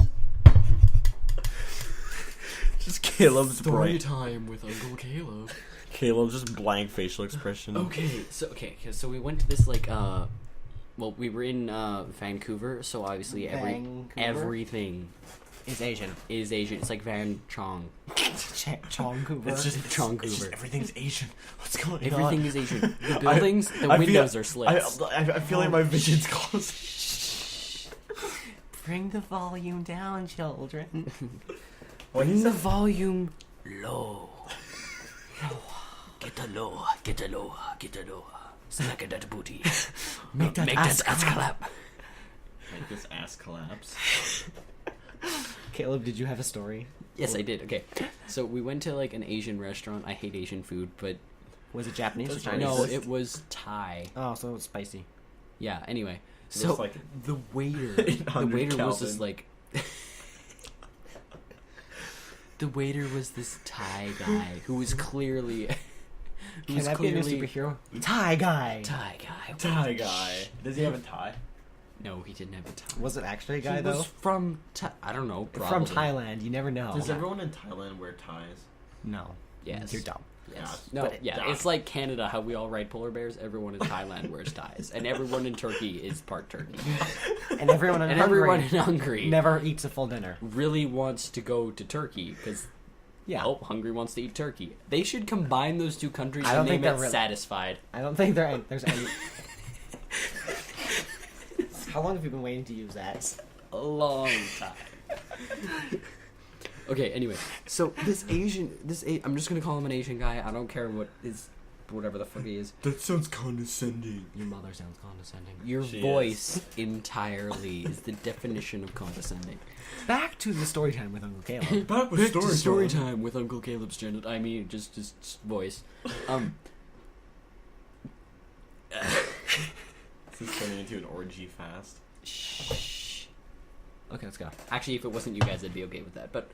Just Caleb's Story bright. time with Uncle Caleb. Caleb's just blank facial expression. Okay, so we went to this well, we were in Vancouver, so obviously everything Is Asian. is Asian. It's like Van Chong. Chongcouver. It's just Chongcouver. everything's Asian. What's going on? Everything is Asian. The buildings, the windows are slits. I feel like my vision's closed. Bring the volume down, children. Bring the volume low. Get a low, get a low, get a low. Smack at that booty. Make that ass clap. Make this ass collapse. Caleb, did you have a story? Yes, I did. Okay, so we went to like an Asian restaurant. I hate Asian food, but Was it Japanese or Does Chinese? no, it was Thai. Oh, so it's spicy. Yeah. Anyway, Looks so like the waiter, 800 was just Kelvin. like. The waiter was this Thai guy who was clearly. Who Can was that be a new clearly superhero? Thai guy. Thai guy. Thai guy. Does he have a tie? No, he didn't have a tie. Was it actually a He guy though? was from I don't know. From Probably. Thailand. You never know. Does everyone in Thailand wear ties? No. Yes. You're dumb. Yes. Yeah. No, But yeah, yeah. it's like Canada, how we all ride polar bears. Everyone in Thailand wears ties, and everyone in Turkey is part Turkey, And everyone in and Hungary everyone in Hungary never eats a full dinner. really wants to go to Turkey because Yeah. Hungary wants to eat turkey. They should combine those two countries I don't and think name they're it really- Satisfied. I don't think there's any. How long have you been waiting to use that? A long time. Okay. Anyway, so I'm just gonna call him an Asian guy. I don't care whatever the fuck he is. That sounds condescending. Your mother sounds condescending. Your She voice entirely is the definition of condescending. Back to the story time with Uncle Caleb. Back with Back to story time with Uncle Caleb's channel. I mean, just voice. This is turning into an orgy fast. Shh. Okay, let's go. Actually, if it wasn't you guys, I'd be okay with that. But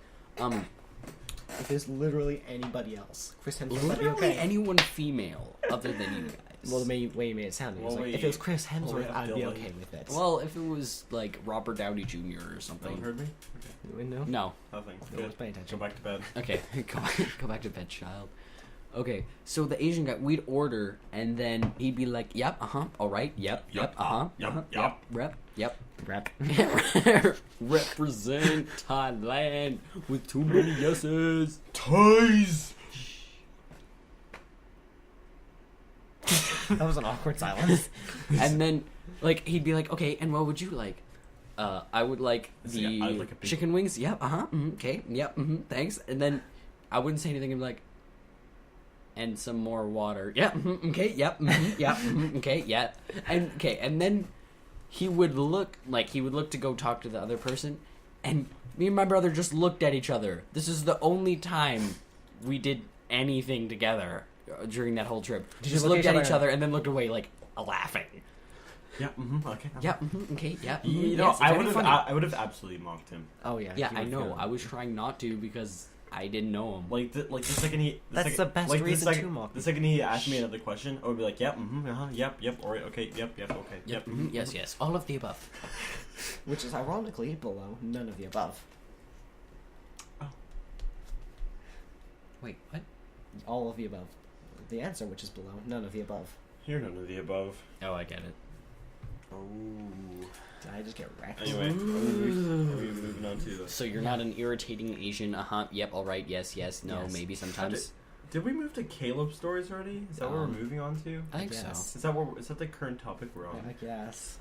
If there's literally anybody else, Chris Hemsworth would be literally okay. anyone female other than you guys. Well, the way you made it sound, it was Well, like, we- if it was Chris well, we Hemsworth, have I'd be Dylan. okay with it. Well, if it was like Robert Downey Jr. or No something. one heard me? No? No. Nothing. No one's Good. paying Go attention. back to bed. Okay, go back to bed, child. Okay, so the Asian guy, we'd order, and then he'd be like, "Yep, all right, yep, rep, yep." Rap. Represent Thailand with too many yeses. Ties! That was an awkward silence. And then, like, he'd be like, "Okay, and what would you like?" I would like See, I'd like a big- chicken wings. Yep, okay, yep, thanks. And then I wouldn't say anything. I'd be like, and some more water. Yep, okay, yep, okay, yeah, and okay, and then he would look to go talk to the other person, and me and my brother just looked at each other. This is the only time we did anything together during that whole trip. Did you Just look looked at at each each other? other and then looked away, like laughing. Yeah, okay. Yep, okay, yep. You know, yes, it's I very would have funny. I would have absolutely mocked him. Oh yeah. Yeah, he I was know. gonna- I was trying not to because I didn't know him. Like the second he That's the best reason to mock The second he asked me another question, I would be like, yep, yep, or okay, yep, okay, yep. Yes, all of the above. Which is ironically below none of the above. Wait, what? All of the above. The answer, which is below none of the above. You're none of the above. Oh, I get it. Oh. Did I just get wrecked? Anyway, are we moving on to the... So you're not an irritating Asian, yep, alright, yes, no, Yes. maybe sometimes. Did we move to Caleb stories already? Is that what we're moving on to? I think Yes. so. Is that the current topic we're on? I guess.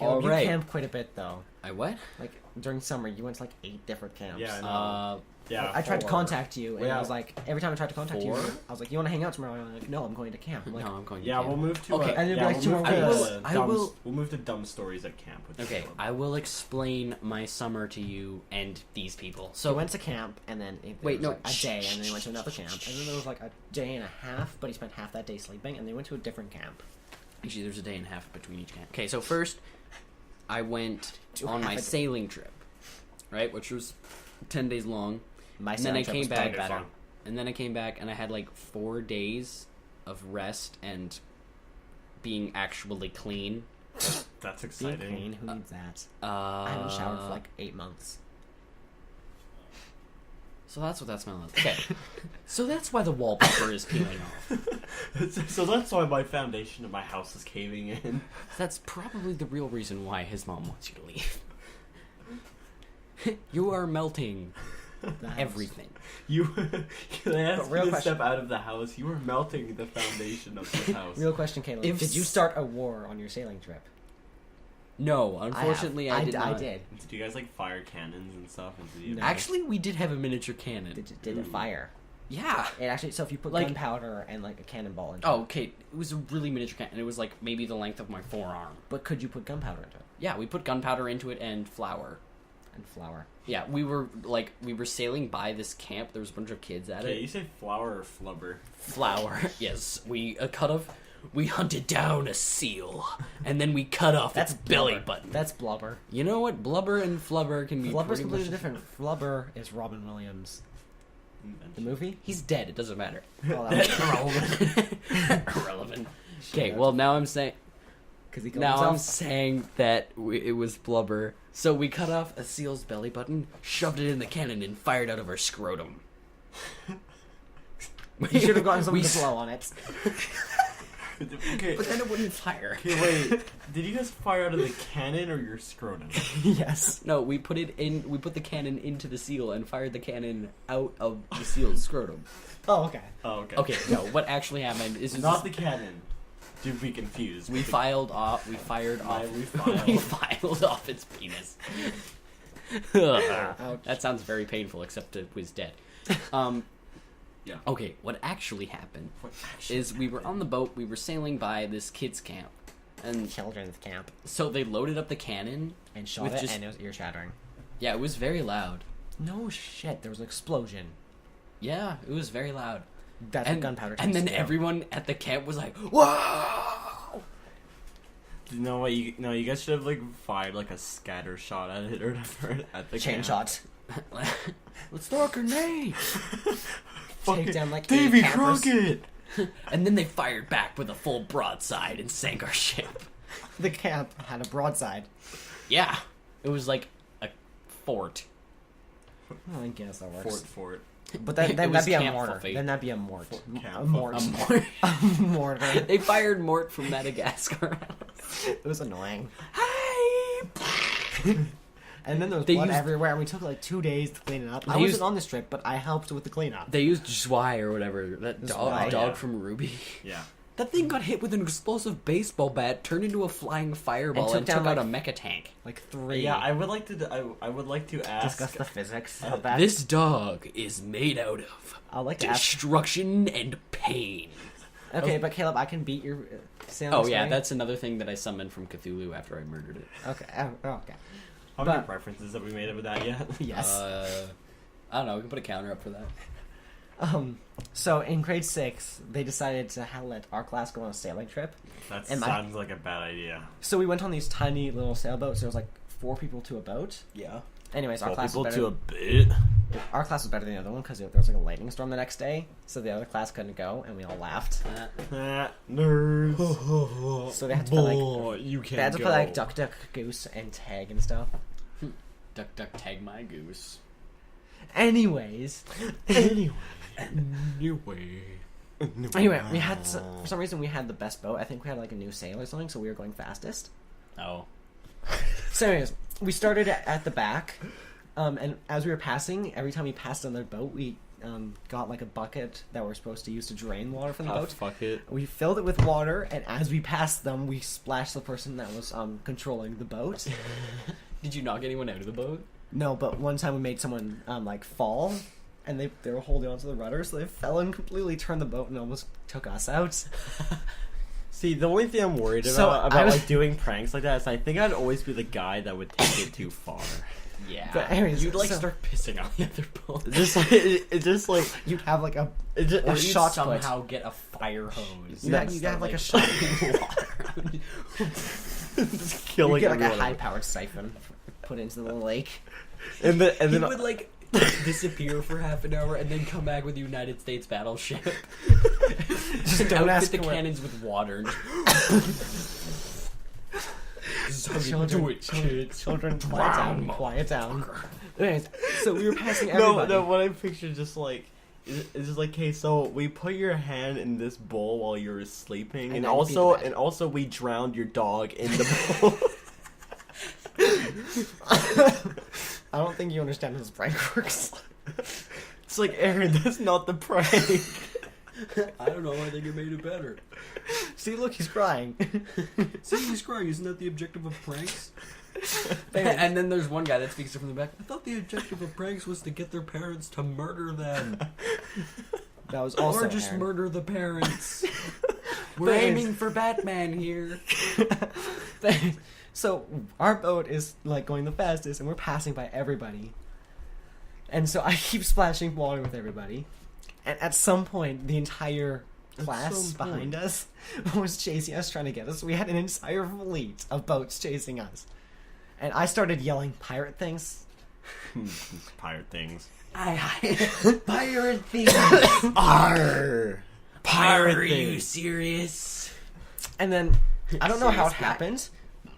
All Caleb, right. You camped quite a bit though. I what? Like during summer, you went to like 8 different camps. Yeah, I know. Yeah, I tried to 4. contact you, and Yeah. I was like, every time I tried to contact 4? you, I was like, "You want to hang out tomorrow?" And I'm like, "No, I'm going to camp." I'm like, No, I'm going to Yeah, camp. we'll move to. Okay, and you'll be yeah, like, we'll 2 move more to, weeks. I dumb- will- We'll move to dumb stories at camp. With Okay, Caleb. I will explain my summer to you and these people. So So he went to camp, and then there Wait, was no, like a day, and then he went to another camp, and then there was like a day and a half, but he spent half that day sleeping, and they went to a different camp. actually, there's a day and a half between each camp. Okay, so first, I went To on my half a day. sailing trip, right, which was 10 days long. My And then I sailing trip came was back. probably better. And then I came back and I had like 4 days of rest and being actually clean. That's Being exciting. clean, who needs that? I haven't showered for like 8 months. So that's what that smell is. Okay. So that's why the wallpaper is peeling off. So that's why my foundation of my house is caving in. That's probably the real reason why his mom wants you to leave. You are melting The house. everything. You asked real me to question. step out of the house. You were melting the foundation of this house. Real question, Caleb. If Did you s- start a war on your sailing trip? No, unfortunately, I did not. did. Did you guys like fire cannons and stuff into the No. Actually, we did have a miniature cannon. Did it Ooh. fire? Yeah. It actually. So if you put Like- gunpowder and like a cannonball into Oh, it. okay. It was a really miniature cannon. It was like maybe the length of my forearm. But could you put gunpowder into it Yeah, we put gunpowder into it and flour. and flour? Yeah, we were sailing by this camp. There was a bunch of kids at Okay, it. you say flour or flubber? Flour. Yes, we hunted down a seal, and then we cut off its belly blubber. button. That's blubber. You know what? Blubber and flubber can be Flubber's pretty completely much different. Flubber is Robin Williams. The movie? He's dead. It doesn't matter. Oh, that was Irrelevant. Okay, well now I'm saying because he killed now I'm himself. saying that it was blubber. So we cut off a seal's belly button, shoved it in the cannon, and fired out of our scrotum. You should have gotten something We to blow on it. Okay. But then it wouldn't fire. Okay, wait. Did you guys fire out of the cannon or your scrotum? Yes. No, we put the cannon into the seal and fired the cannon out of the seal's scrotum. Oh, okay. Oh, okay. Okay, no, what actually happened is Not the cannon. To be confused. we fired off we we filed off its penis. Ouch. That sounds very painful, except it was dead. Yeah. Okay, what actually happened is we were on the boat, we were sailing by this kids' camp, and Children's camp. so they loaded up the cannon. And shot With it, just- and it was ear shattering. Yeah, it was very loud. No shit, there was an explosion. Yeah, it was very loud. That's And what gunpowder and then tastes like. everyone at the camp was like, "Whoa!" You know what? You guys should have like fired like a scatter shot at it or whatever at the Chain camp. shot. Let's throw a grenade. Take down like Davy 8 campers. Crockett. And then they fired back with a full broadside and sank our ship. The camp had a broadside. Yeah, it was like a fort. Oh, I guess that works. Fort. But then It that'd was be a Camp mortar. Fluffy. Then that'd be a mort. Camp A mort. A mort. A mortar. They fired Mort from Madagascar. It was annoying. Hey! And then there was They blood used- everywhere, and we took like 2 days to clean it up. I They wasn't used- on this trip, but I helped with the cleanup. They used Zwei or whatever. That Zwei, dog yeah. from Ruby. Yeah. That thing got hit with an explosive baseball bat, turned into a flying fireball, and took down, out a like- mecha tank. Like 3. Yeah, I would like to. I would like to ask. discuss the physics of that. This dog is made out of I'd like to ask. destruction and pain. Okay, but Caleb, I can beat your sailing Oh yeah, story? that's another thing that I summoned from Cthulhu after I murdered it. Okay. Okay. How many but- references have we made of that yet? Yes. I don't know. We can put a counter up for that. So in grade 6, they decided to let our class go on a sailing trip. That Am I- sounds like a bad idea. So we went on these tiny little sailboats. There was like 4 people to a boat. Yeah. Anyways, our class People was to better. a bit. Our class was better than the other one because there was like a lightning storm the next day. So the other class couldn't go, and we all laughed. Nerds. So they had to play like you can't they had to play like duck, duck, goose, and tag and stuff. Duck, duck, tag my goose. Anyways, Anyway. anyway, we had for some reason we had the best boat. I think we had like a new sail or something, so we were going fastest. Oh. So, anyways, we started at the back, and as we were passing, every time we passed another boat, we got like a bucket that we're supposed to use to drain water from the Oh, boat. fuck it. We filled it with water, and as we passed them, we splashed the person that was controlling the boat. Did you knock anyone out of the boat? No, but one time we made someone like fall, and they were holding onto the rudder, so they fell and completely turned the boat and almost took us out. See, the only thing I'm worried So, about I was- like doing pranks like that is I think I'd always be the guy that would take it too far. Yeah. But anyways, you'd like so- start pissing on the other boat. Just like it's just like You'd have like a it just, A Or you'd shot somehow get a fire hose. You and have start, like a shot. water. just killing you get like a everyone. high-powered siphon put into the lake. And then He would like disappear for half an hour, and then come back with a United States battleship. Just don't ask the where- cannons with water. This is how you Children, do it, kids. children, quiet down. Anyways, so we were passing everybody. No, what I pictured just like it's just like, okay, so we put your hand in this bowl while you were sleeping, and then also we drowned your dog in the bowl. I don't think you understand how this prank works. It's like, Aaron, that's not the prank. I don't know. I think it made it better. See, look, he's crying. See, he's crying. Isn't that the objective of pranks? And then there's one guy that speaks up from the back. I thought the objective of pranks was to get their parents to murder them. That was also or just Aaron. murder the parents. We're Thanks. aiming for Batman here. So our boat is like going the fastest, and we're passing by everybody. And so I keep splashing water with everybody. And at some point, the entire class behind us was chasing us, trying to get us. We had an entire fleet of boats chasing us. And I started yelling pirate things. Pirate things. Pirate things. Arr! Pirate Are you things. serious? And then, I don't know how it Serious guy. happened,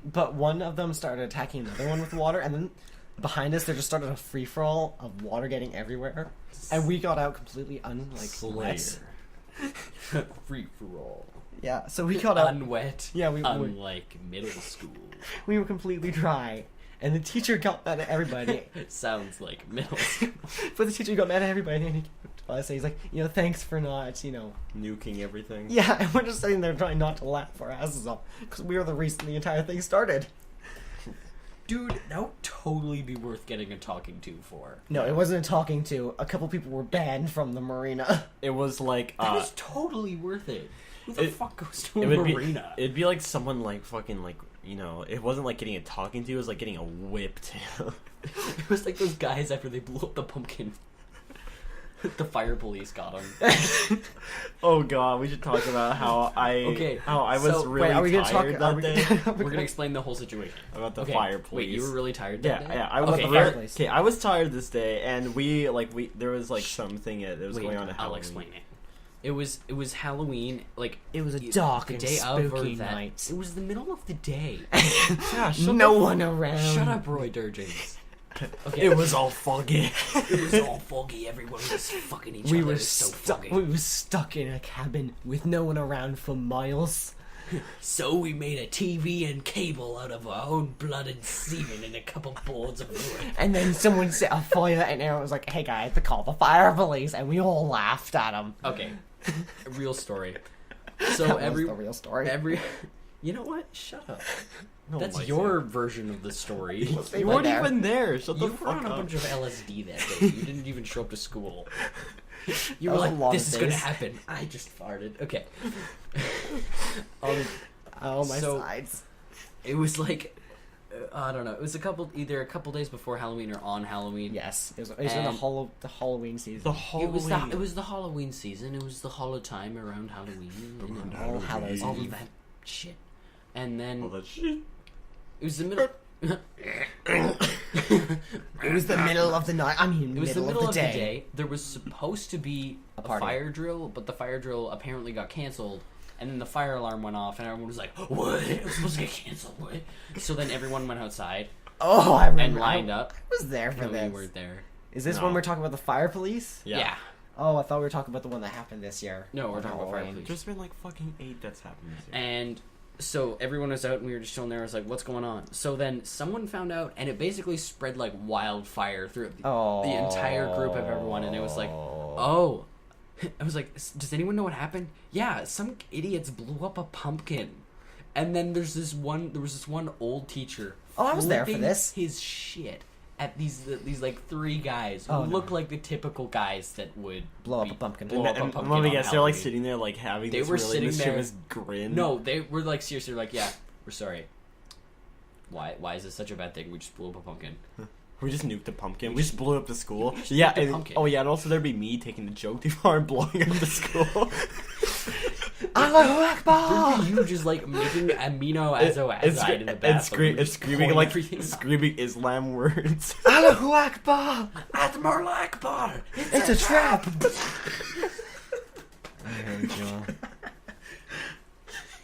but one of them started attacking another one with water, and then behind us there just started a free-for-all of water getting everywhere. And we got out completely wet. Free for all. Yeah, so we got out. Unwet. Yeah, we Unlike middle school. we were completely dry. And the teacher got mad at everybody. Sounds like middle school. But the teacher got mad at everybody, and he came to us, and he's like, thanks for not, Nuking everything. Yeah, and we're just sitting there trying not to laugh our asses off, because we were the reason the entire thing started. Dude, that would totally be worth getting a talking to for. No, it wasn't a talking to. A couple people were banned from the marina. It was like, That was totally worth it. Who the fuck goes to a would marina? It'd be like someone like fucking like, it wasn't like getting a talking to, it was like getting a whip to. It was like those guys after they blew up the pumpkin. The fire police got them. Oh god, we should talk about how I was so- really Wait, are we gonna tired talk? that day We're gonna explain the whole situation. about the Okay, fire police. Wait, you were really tired Yeah, that day? yeah. I was Okay, fire police. okay. I was tired this day, and there was like something that was going on at I'll Halloween. explain it. It was Halloween, like It was a dark the and day of or spooky that. night. It was the middle of the day. Yeah, No one around. Shut up, Roy Durgins. Okay. It was all foggy. It was all foggy. Everyone was fucking each We other. were It was so stuck. foggy. We were stuck in a cabin with no one around for miles. So we made a TV and cable out of our own blood and semen and a couple boards of wood. And then someone set a fire, and Aaron was like, "Hey guys, to call the fire police," and we all laughed at him. Okay, a real story. So That every was the real story. you know what? Shut up. Oh That's my your God. version of the story. You weren't even there. Shut the You were fuck on a up. bunch of LSD that day. You didn't even show up to school. You were That was a like, lot "This of is gonna days." happen." I just farted. Okay. Oh my So- sides. It was like, I don't know. It was either a couple days before Halloween or on Halloween. Yes, it was in the And- the Halloween season. The Halloween. It was the Halloween season. It was the hollow time around Halloween. And All Hallows all Eve. of that shit. And then all that shit. it was the middle. It was the middle of the night. I mean, It was the middle middle of the day. There was supposed to be a party. fire drill, but the fire drill apparently got canceled. And then the fire alarm went off, and everyone was like, "What? It was supposed to get canceled. What?" So then everyone went outside Oh, I remember. and lined up. I was there for No, this. you weren't there. Is this No. when we're talking about the fire police? Yeah. Oh, I thought we were talking about the one that happened this year. No, we're On talking about fire Halloween. police. There's been like fucking 8 that's happened this year. And so everyone was out, and we were just chilling there. I was like, "What's going on?" So then someone found out, and it basically spread like wildfire through the entire group of everyone. And it was like, "Oh." I was like, "Does anyone know what happened?" Yeah, some idiots blew up a pumpkin. And then there was this one old teacher. Oh, I was there for flipping this. His shit at these like 3 guys who Oh, no. look like the typical guys that would Blow up a pumpkin. blow up a And pumpkin. let me on guess, they're like Halloween. sitting there like having They this were really sitting there- mischievous grin. No, they were like seriously like, "Yeah, we're sorry. Why is this such a bad thing? We just blew up a pumpkin." We just nuked the pumpkin. We just blew up the school. just Yeah, nuked the and, pumpkin. oh yeah, and also there'd be me taking the joke too far and blowing up the school. Allahu Akbar! You just like making amino acid in the bathroom. It's screaming like screaming Islam words. Allahu Akbar! Admiral Akbar! It's a trap! I heard you.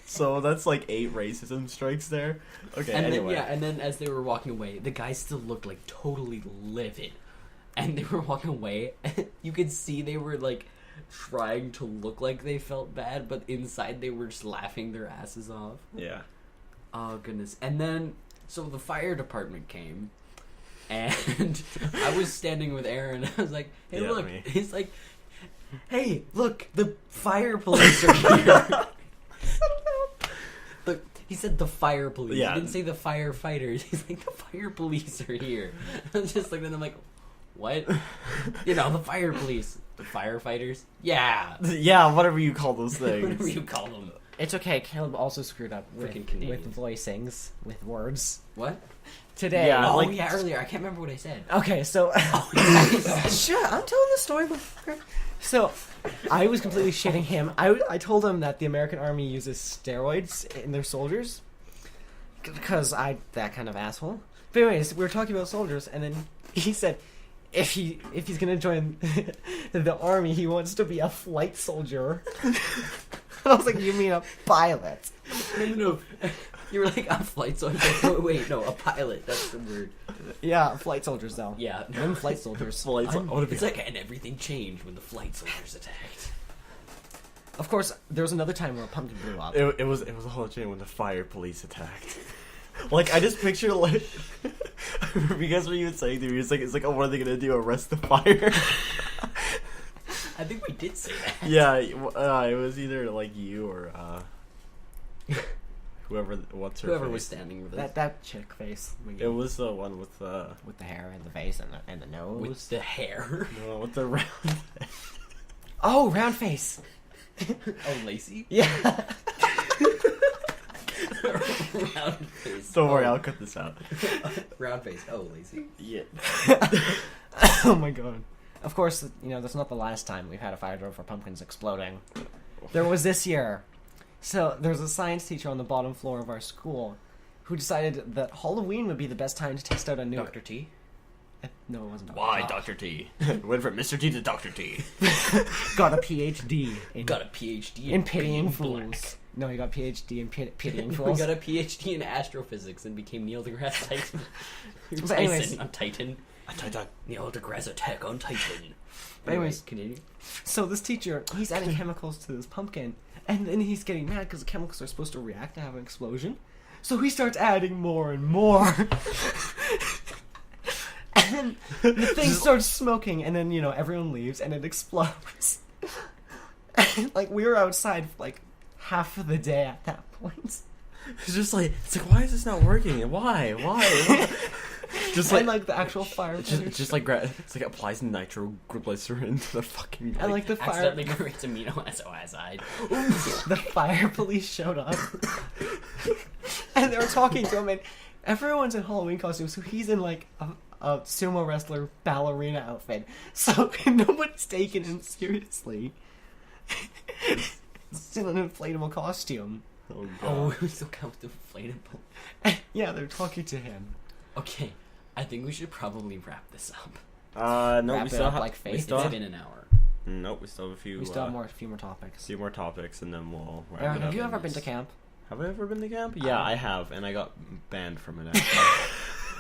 So that's like 8 racism strikes there. Okay, And anyway. then as they were walking away, the guys still looked like totally livid. And they were walking away, and you could see they were like trying to look like they felt bad, but inside they were just laughing their asses off. Yeah. Oh goodness. And then so the fire department came, and I was standing with Aaron. I was like, "Hey, Yeah, look!" me. He's like, "Hey, look! The fire police are here." He said the fire police. Yeah. He didn't say the firefighters. He's like, the fire police are here. I was just looking at him like, what? You know, the fire police. The firefighters? Yeah. Yeah, whatever you call those Whatever things. you call them. It's okay, Caleb also screwed up with Freaking Canadians. voicings, with words. What? Today. Yeah, Oh, like- yeah, earlier. I can't remember what I said. Okay, so... Sure, I'm telling the story. So, I was completely shitting him. I told him that the American Army uses steroids in their soldiers. Because that kind of asshole. But anyways, we were talking about soldiers, and then he said... If he's gonna join the army, he wants to be a flight soldier. I was like, you mean a pilot? No. You were like, a flight soldier. Oh, wait, no, a pilot. That's the word. Yeah, flight soldiers though. Yeah. Them flight soldiers. It's like, and everything changed when the flight soldiers attacked. Of course, there was another time where a pumpkin blew up. It was a whole chain when the fire police attacked. Like, I just picture, like... because what you were saying to me, it's like, oh, what are they gonna do, arrest the fire? I think we did say that. Yeah, it was either, like, you or, whoever was standing with us. That chick face. It was the one with the... With the hair and the face and the nose. With the hair. No, with the round... Oh, round face. Oh, Lacey? Yeah. Round face. Don't worry, I'll cut this out. Round face. Oh, Lacey. Yeah. Oh my god. Of course, you know, that's not the last time we've had a fire drill for pumpkins exploding. There was this year. So, there's a science teacher on the bottom floor of our school who decided that Halloween would be the best time to test out a new... Dr. T? No, it wasn't Dr. Why, T. Dr. T? Went from Mr. T to Dr. T. Got a PhD in... Got a PhD in pitying being fools. black. No, he got a PhD in pitying We fools. got a PhD in astrophysics and became Neil deGrasse Tyson. But anyways- Tyson on Titan. Neil deGrasse attack on Titan. But anyways, continue. So this teacher, he's adding chemicals to this pumpkin, and then he's getting mad because the chemicals are supposed to react to have an explosion. So he starts adding more and more. And then the thing starts smoking, and then, you know, everyone leaves, and it explodes. And, like, we were outside for, like, half of the day at that point. It's just like, why is this not working? Why? Just And, like, the actual fire... just like, it's like applies nitroglycerin to the fucking... And, like, the fire... Accidentally creates amino acid. The fire police showed up. And they were talking to him, and everyone's in Halloween costumes, so he's in, like, a sumo wrestler ballerina outfit. So nobody's taking him seriously. It's in an inflatable costume. Oh, Oh, God. we still come with inflatable. Yeah, they're talking to him. Okay, I think we should probably wrap this up. No, Wrap we it still up have... like we Faith still It's have... been an hour. Nope, we still have a few... We still have a few more topics. few more topics, and then we'll wrap Aaron, it have up. you ever been to camp? Have I ever been to camp? Yeah, I have, and I got banned from it.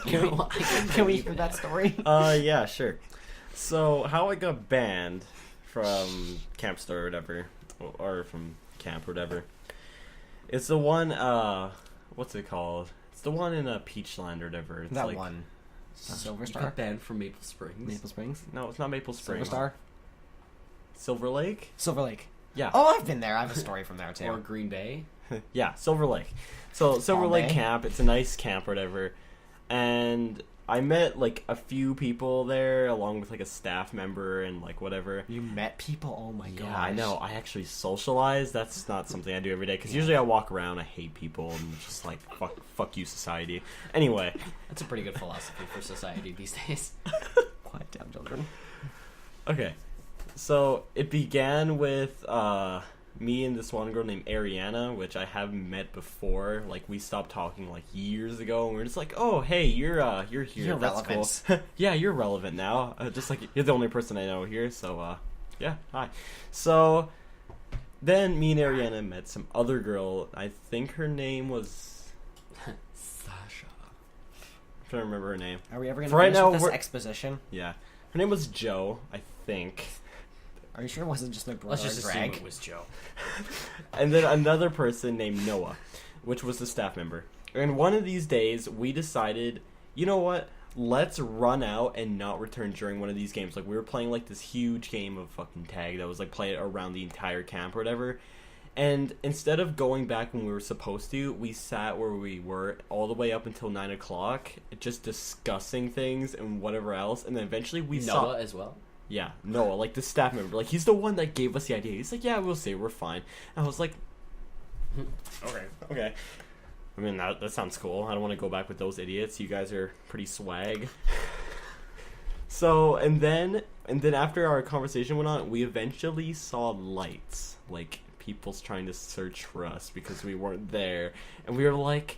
Can we hear that story? Yeah, sure. So, how I got banned from Camp Store or whatever, or from camp or whatever, it's the one, what's it called? It's the one in Peachland or whatever. It's That like, one. Silver You Star? got banned from Maple Springs. Maple Springs? No, it's not Maple Springs. Silver Star? Silver Lake? Silver Lake. Yeah. Oh, I've been there. I have a story from there, too. Or Green Bay. Yeah, Silver Lake. So, Silver Palm Lake Bay. Camp, it's a nice camp or whatever. And I met, like, a few people there, along with, like, a staff member and, like, whatever. You met people? Oh my god. Yeah, I know. I actually socialize. That's not something I do every day. Because usually I walk around, I hate people, and just like, fuck you, society. Anyway. That's a pretty good philosophy for society these days. Quiet down, children. Okay. So, it began with, me and this one girl named Ariana, which I haven't met before. Like, we stopped talking like years ago, and we're just like, oh, hey, you're here. You're That's relevant. cool. Yeah, you're relevant now. Just like you're the only person I know here. So yeah, hi. So then me and Ariana met some other girl. I think her name was Sasha. I'm trying to remember her name. Are we ever going For to right finish now, with this we're- exposition? Yeah, her name was Joe, I think. Are you sure it wasn't just my Let's brother just assume Greg? it was Joe. And then another person named Noah, which was the staff member. And one of these days, we decided, you know what? Let's run out and not return during one of these games. Like, we were playing, like, this huge game of fucking tag that was, like, played around the entire camp or whatever. And instead of going back when we were supposed to, we sat where we were all the way up until 9 o'clock, just discussing things and whatever else. And then eventually we saw... Noah as well. Yeah, Noah, like the staff member. Like, he's the one that gave us the idea. He's like, yeah, we'll see, we're fine. And I was like, okay. I mean, that sounds cool. I don't want to go back with those idiots. You guys are pretty swag. So, and then after our conversation went on, we eventually saw lights. Like, people's trying to search for us because we weren't there. And we were like,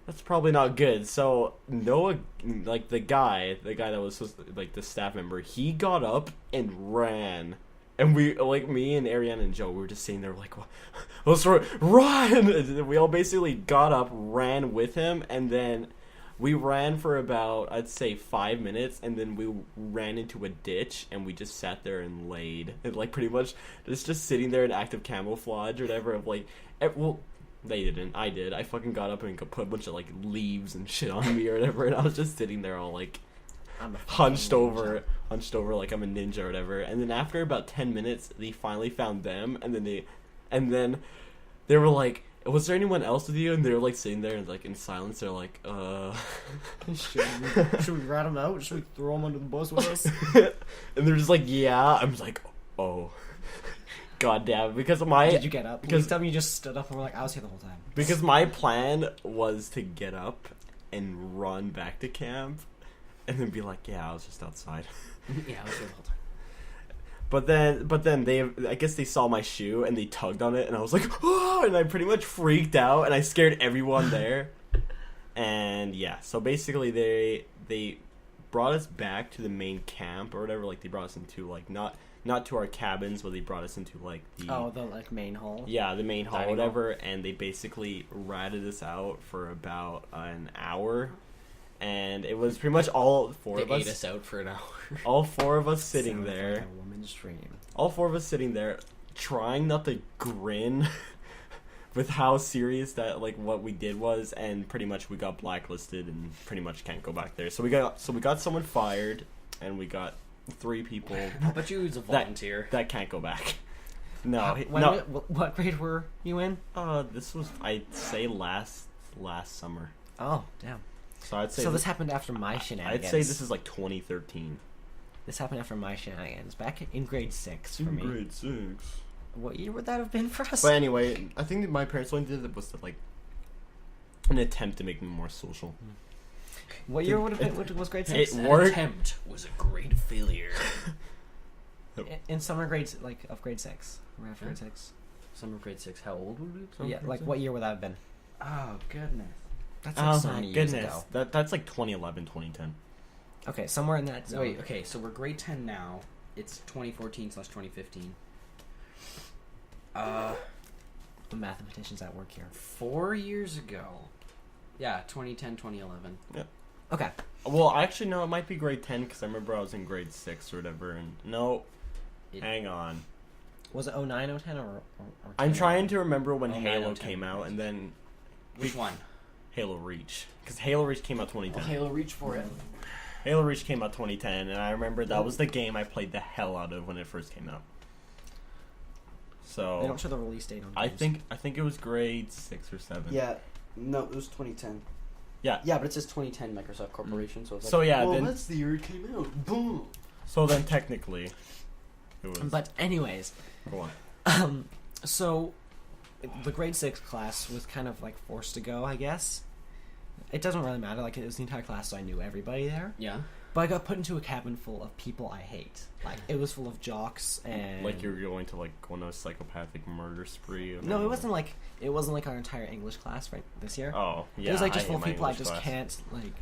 that's probably not good. So Noah, like the guy that was supposed to, like the staff member, he got up and ran, and we, like me and Ariana and Joe, we were just sitting there like, let's run. And we all basically got up, ran with him, and then we ran for about, I'd say, 5 minutes, and then we ran into a ditch, and we just sat there and laid, and like pretty much just sitting there in active camouflage or whatever. Of like, well. They didn't. I did. I fucking got up and put a bunch of, like, leaves and shit on me or whatever, and I was just sitting there all, like, hunched over like I'm a ninja or whatever. And then after about 10 minutes, they finally found them, and then they were like, was there anyone else with you? And they were, like, sitting there and, like, in silence. They're like, Should we rat him out? Should we throw him under the bus with us? And they're just like, yeah. I'm just like, oh. God damn, because Did you get up? Because tell me you just stood up and were like, I was here the whole time. Because my plan was to get up and run back to camp, and then be like, yeah, I was just outside. Yeah, I was here the whole time. But then I guess they saw my shoe and they tugged on it, and I was like, oh, and I pretty much freaked out, and I scared everyone there. And yeah, so basically they brought us back to the main camp or whatever. Like, they brought us into, like, not to our cabins, but they brought us into, like, the like main hall. Yeah, the main hall, Dining whatever. And they basically ratted us out for about an hour, and it was pretty much all four of us. They ate us out for an hour. All four of us sitting Sounds there. like a woman's dream. All four of us sitting there, trying not to grin with how serious that, like, what we did was, and pretty much we got blacklisted and pretty much can't go back there. So we got someone fired, and we got 3 people. I bet you was a volunteer. That can't go back. No, What grade were you in? This was, I'd say, last summer. Oh, damn. So I'd say this happened after my shenanigans. I'd say this is like 2013. This happened after my shenanigans, back in grade 6 for me. Grade 6. What year would that have been for us? But anyway, I think that my parents only did it was to, like, an attempt to make me more social. What year would have been? What was grade 6? It worked. Attempt was a great failure. In summer grades, like, of grade 6. Or after grade 6. Summer grade 6. How old would we be? Yeah, like, what year would that have been? Oh, goodness. That's like so many years ago. That's like 2011, 2010. Okay, somewhere in that zone. Wait, okay, so we're grade 10 now. It's 2014/2015. The mathematicians at work here. 4 years ago. Yeah, 2010, 2011. Yeah. Okay. Well, actually, no, it might be grade 10 because I remember I was in grade 6 or whatever. And no, hang on. Was it 09, 010, or 10? I'm trying to remember when 09, Halo 010, came out, and then Which one? Halo Reach, because Halo Reach came out 2010. Halo Reach for it. Halo Reach came out 2010, and I remember that was the game I played the hell out of when it first came out. So They don't show the release date on I games. think it was grade 6 or 7. Yeah, no, it was 2010. Yeah. Yeah, but it says 2010 Microsoft Corporation, so it's like, So yeah, well, then that's the year it came out. Boom. so then technically, it was. But anyways, Go on. so the grade 6 class was kind of like forced to go, I guess. It doesn't really matter. Like, it was the entire class, so I knew everybody there. Yeah. But I got put into a cabin full of people I hate. Like, it was full of jocks and... Like you're going to, like, go on a psychopathic murder spree? No, it wasn't like our entire English class right this year. Oh, yeah. It was, like, just I full of hate my people I English just class. can't, like...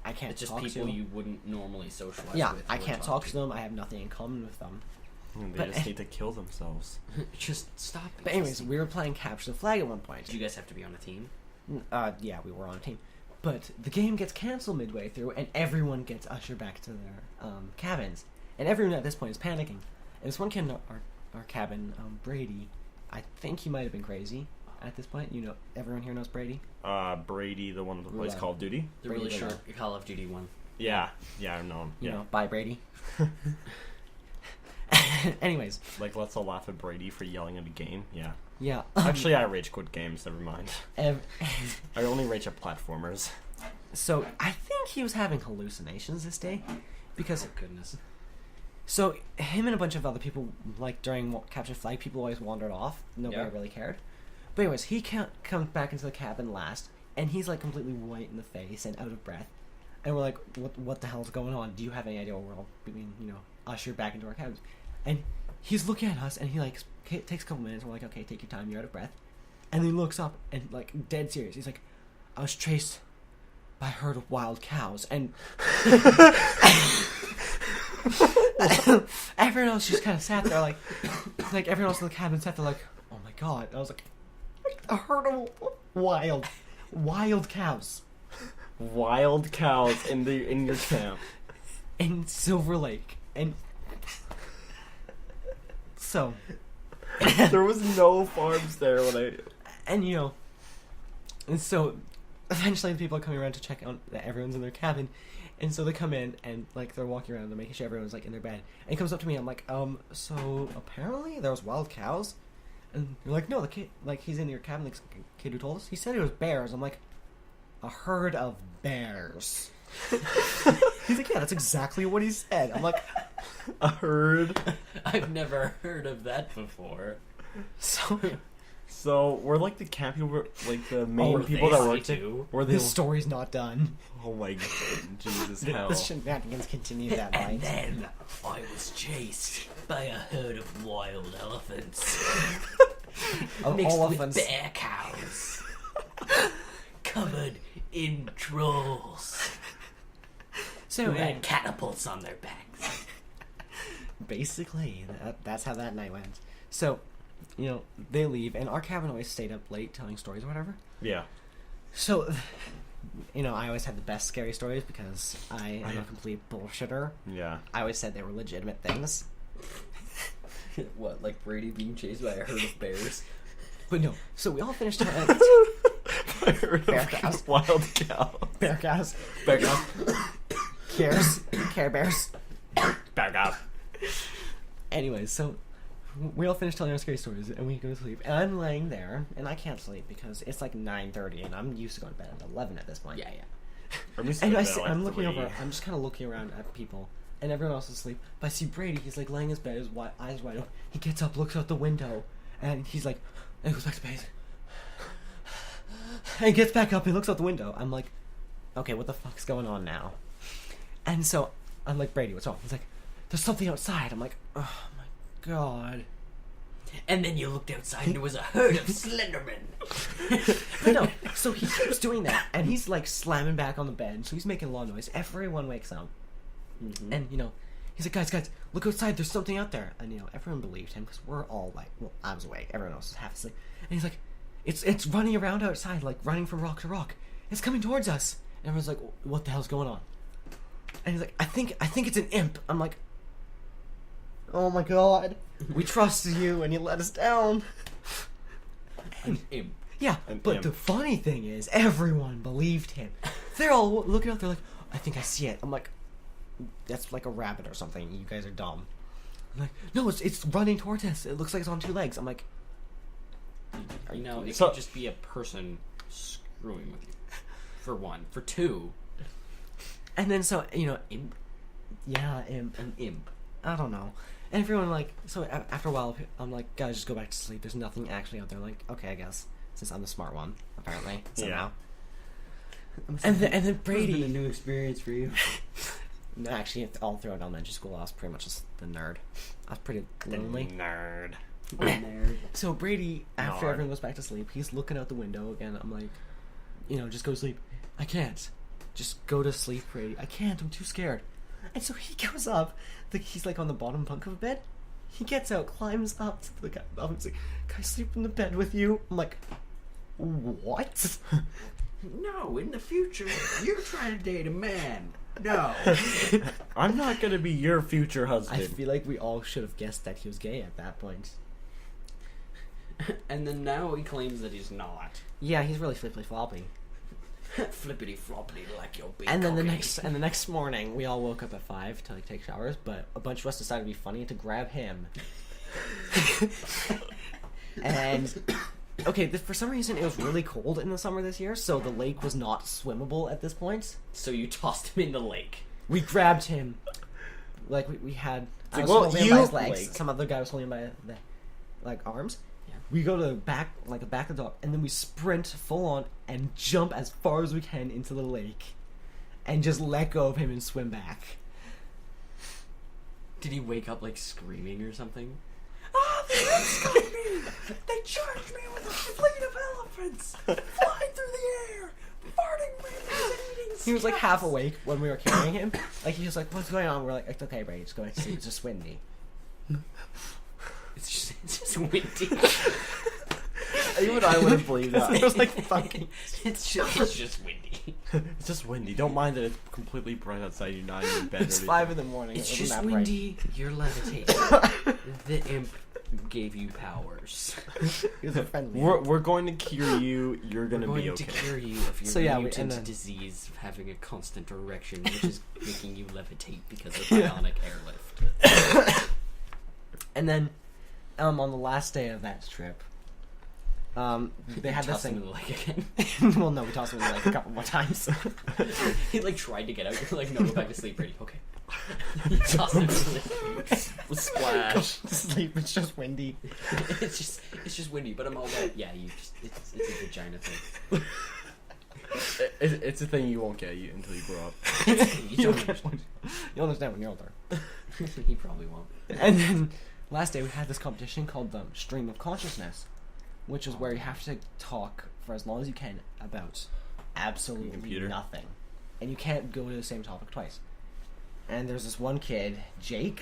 I can't It's just talk people to. you wouldn't normally socialize Yeah, with. I can't talk to them. I have nothing in common with them. They But- just need to kill themselves. Just stop. But anyways, we were playing Capture the Flag at one point. Did you guys have to be on a team? Yeah, we were on a team. But the game gets canceled midway through, and everyone gets ushered back to their cabins. And everyone at this point is panicking. And this one kid in our cabin, Brady, I think he might have been crazy at this point. You know, everyone here knows Brady. Brady, the one that plays Yeah. Call of Duty? The Brady really Lee. short Call of Duty one. Yeah, I know him. You Yeah. know, bye Brady. Anyways, Like, let's all laugh at Brady for yelling at a game. Yeah. yeah. Actually, I rage quit games. Never mind. Ev- I only rage at platformers. so I think he was having hallucinations this day, because Oh goodness. so him and a bunch of other people, like during Capture the Flag, people always wandered off. Nobody Yeah. really cared. But anyways, he comes back into the cabin last, and he's like completely white in the face and out of breath. And we're like, what the hell's going on? Do you have any idea what we're all being, ushered back into our cabins? And he's looking at us, and he like takes a couple minutes. And we're like, okay, take your time. You're out of breath. And then he looks up and like dead serious. He's like, I was chased by a herd of wild cows, and everyone else just kind of sat there like everyone else in the cabin sat there like, oh my god. And I was like, a herd of wild cows Wild cows in your camp. in Silver Lake, and so There was no farms there when I... and so eventually the people are coming around to check out that everyone's in their cabin, and so they come in and like they're walking around, they're making sure everyone's like in their bed, and he comes up to me, I'm like, so apparently there was wild cows, and you're like, no, the kid, like, he's in your cabin, like, kid who told us, he said it was bears. I'm like, a herd of bears. He's like, yeah, that's exactly what he said. I'm like, A herd. I've never heard of that before. So we're like the camp people, like the main were people they that work too? there. Were they? this story's not done. Oh my god, Jesus hell! The shenanigans continue that And night. then I was chased by a herd of wild elephants. Of Mixed elephants. with bear cows. Covered in trolls. So Who had catapults on their backs. basically, that's how that night went. So, they leave, and our cabin always stayed up late telling stories or whatever. Yeah. So, I always had the best scary stories because I am a complete bullshitter. Yeah. I always said they were legitimate things. What, like Brady being chased by a herd of bears? But no, so we all finished telling I heard Bear of cows. wild cow. bear cows, Bear cow. Care Bears. Bear cow. Anyways, so we all finished telling our scary stories, and we go to sleep. And I'm laying there, and I can't sleep because it's like 9:30, and I'm used to going to bed at 11 at this point. Yeah. And I'm looking over. I'm just kind of looking around at people, and everyone else is asleep. But I see Brady. He's like laying in his bed, his eyes wide open. He gets up, looks out the window, and he's like, and he goes back to bed. And he gets back up. He looks out the window. I'm like, okay, what the fuck's going on now? And so I'm like, Brady, what's wrong? He's like, there's something outside. I'm like, oh my god. And then you looked outside and there was a herd of Slendermen. But no, so he keeps doing that, and he's like slamming back on the bed, so he's making a lot of noise. Everyone wakes up, and he's like, guys, look outside. There's something out there, and everyone believed him because we're all like, well, I was awake, everyone else was half asleep, and he's like, it's running around outside, like running from rock to rock. It's coming towards us, and everyone's like, what the hell's going on? And he's like, I think it's an imp. I'm like, oh my god, we trusted you and you let us down. An imp. Yeah, but the funny thing is, everyone believed him. They're all looking out, they're like, I think I see it. I'm like, that's like a rabbit or something. You guys are dumb. I'm like, no, it's running towards us. It looks like it's on two legs. I'm like, It could just be a person screwing with you. For one. For two. and then so, Imp. yeah, imp. An imp. I don't know. And everyone so after a while, I'm like, guys, just go back to sleep. There's nothing actually out there. Like, okay, I guess, since I'm the smart one, apparently, somehow. And then It's been a Brady, new experience for you. No, actually, all throughout elementary school, I was pretty much just the nerd. I was pretty lonely. Nerd. Nerd. So Brady, after Nerd. everyone goes back to sleep, he's looking out the window again. I'm like, just go to sleep. I can't. Just go to sleep, Brady. I can't. I'm too scared. And so he goes up. He's like on the bottom bunk of a bed. He gets out, climbs up to the guy above him. He's like, "Can I sleep in the bed with you?" I'm like, "What?" No, in the future, you're trying to date a man. No. I'm not gonna be your future I husband. feel like we all should have guessed that he was gay at that point. And then now he claims that he's not. Yeah, he's really flippy floppy. Flippity floppity like your big And then the cocky. next morning, we all woke up at 5 to like take showers, but a bunch of us decided to be funny to grab him. And okay, for some reason it was really cold in the summer this year, so the lake was not swimmable at this point. So you tossed him in the lake. We grabbed him, like we had. I like, was well, holding him you- by his legs. like- Some other guy was holding him by the arms. Yeah. We go to the back of the dog, and then we sprint full on and jump as far as we can into the lake, and just let go of him and swim back. Did he wake up like screaming or something? Ah, they got me! They charged me with a fleet of elephants, flying through the air, farting rainbows and eating He was like scabs." half awake when we were carrying him. Like he was like, "What's going on?" We're like, "It's okay, Brady. Just go back to sleep. It's just windy." It's just windy. Even I wouldn't believe that. It was like fucking. It's just windy. It's just windy. Don't mind that it's completely bright outside. You're not in your bed. It's or 5 in the morning. It's It just wasn't that windy. You're levitating. The imp gave you powers. bright. He was a friendly. We're going to cure you. You're We're gonna going be okay. to cure you of your So, yeah, and mutant then- disease of having a constant erection, which is making you levitate because of bionic airlift. And then, on the last day of that trip, they had this Tossed him in thing. the lake again. Well, no, we tossed him in the lake a couple more times. He like tried to get out. You're like, no, go back to sleep, Brady. Okay. He tossed him in the lake. Splash. Sleep. It's just windy. It's just windy, but I'm all right. Yeah, it's a vagina thing. It's a thing you won't get until you grow up. You don't understand. You'll understand when you're older. He probably won't. And then last day we had this competition called the Stream of Consciousness, which is where you have to talk for as long as you can about absolutely Computer. nothing, and you can't go to the same topic twice. And there's this one kid, Jake.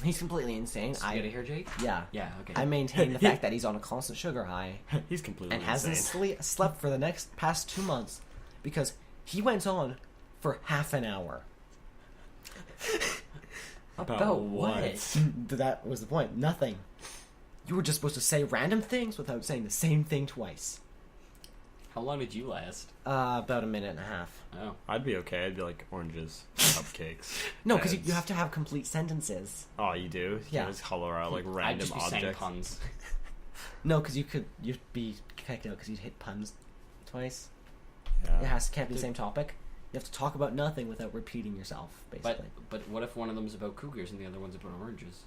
He's completely insane. So you gotta hear Jake? Yeah. Yeah, okay. I maintain the fact that he's on a constant sugar high He's completely and hasn't insane. slept for the past 2 months because he went on for half an hour. About what? That was the point. Nothing. You were just supposed to say random things without saying the same thing twice. How long did you last? About a minute and a half. Oh. I'd be okay. I'd be like oranges, cupcakes. No, because you heads. have to have complete sentences. Oh, you do? You Yeah. can just color out like I'd random just be saying objects. puns. No, because you'd be kicked out because you'd hit puns twice. Yeah. It can't be the same topic. You have to talk about nothing without repeating yourself, basically. But what if one of them's about cougars and the other one's about oranges?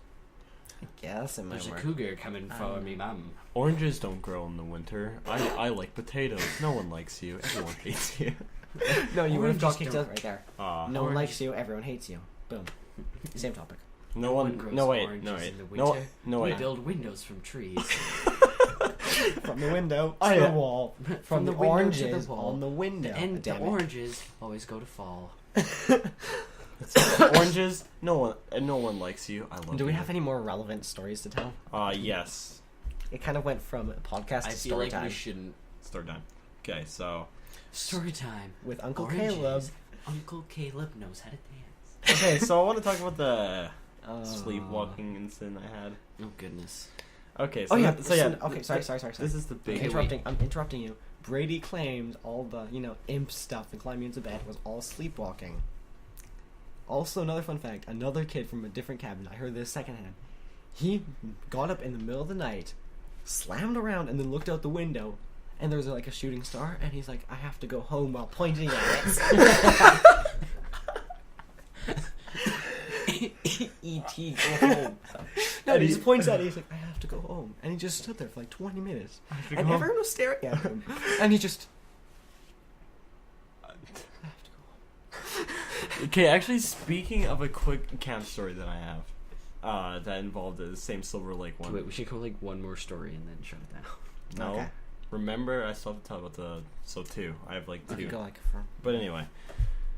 I guess it might There's a work. cougar coming for me, mum. Oranges don't grow in the winter. I like potatoes. No one likes you. Everyone hates you. No, you would have Oranges got kicked don't- out right there. No No one likes you, everyone hates you. Boom. Same topic. No One one. grows No wait. oranges No wait. in the No. winter. No We wait. build windows from trees. From the window Oh, to yeah. the wall. From the the window to oranges the wall. on the window. And the Damn it. oranges always go to fall. Oranges. No one likes you. I love. Do we you. have any more relevant stories to tell? Yes. It kind of went from a podcast I to feel story like time we shouldn't. Story time. Okay, so Story time. with Uncle Oranges. Caleb. Uncle Caleb knows how to dance. okay, so I want to talk about the Uh, sleepwalking incident I had. Oh goodness. Okay, so Oh yeah. so yeah. Okay, sorry. This is the I'm big. Okay, interrupting. I'm interrupting you. Brady claimed all the imp stuff and climbing into bed was all sleepwalking. Also, another fun fact: another kid from a different cabin. I heard this secondhand. He got up in the middle of the night, slammed around, and then looked out the window, and there was like a shooting star, and he's like, "I have to go home," while pointing at it. E.T. go home. No, he just points at it. He's like, "I have to go home," and he just stood there for like 20 minutes, to and go everyone was staring at him, and he just. I have to go home. Okay, actually, speaking of a quick camp story that I have, that involved the same Silver Lake one. Wait, we should go like one more story and then shut it down. No. Okay. Remember, I still have to tell about two. I have like You two. could go like for But anyway,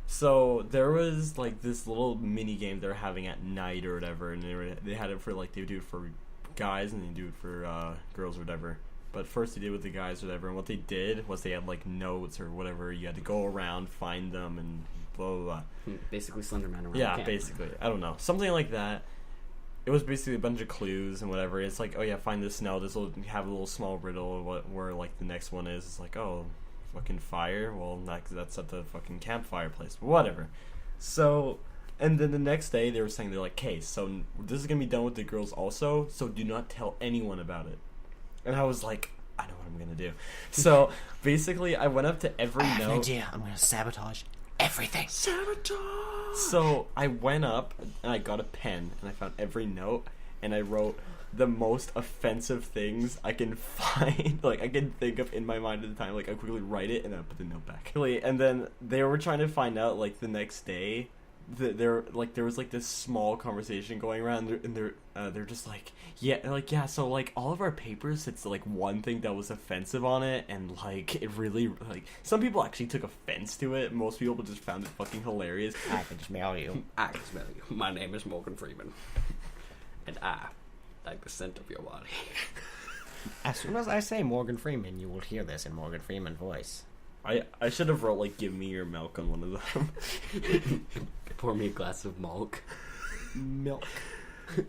so there was like this little mini game they were having at night or whatever, and they had it for like they do it for guys and they do it for girls or whatever. But first they did it with the guys or whatever, and what they did was they had like notes or whatever. You had to go around, find them, and blah blah blah. Basically Slenderman around. Yeah, camp. basically. I don't know, something like that. It was basically a bunch of clues and whatever. It's like, oh yeah, find this now. This will have a little small riddle. Where like the next one is. It's like, oh, fucking fire. Well, that's at the fucking campfire place. But whatever. So, and then the next day they were saying they're like, okay, so this is gonna be done with the girls also. So do not tell anyone about it. And I was like, I know what I'm gonna do. So basically, I went up to every I have an note. idea. I'm gonna sabotage everything. Sabotage. So I went up and I got a pen and I found every note and I wrote the most offensive things I can find, like I can think of in my mind at the time. Like I quickly write it and then I put the note back. And then they were trying to find out like the next day. There was like this small conversation going around and they're just like yeah so like all of our papers it's like one thing that was offensive on it and like it really like some people actually took offense to it. Most people just found it fucking hilarious. I can smell you. I can smell you. My name is Morgan Freeman, and I like the scent of your body. As soon as I say Morgan Freeman, you will hear this in Morgan Freeman voice. I should have wrote like give me your milk on one of them. Pour me a glass of milk. Milk.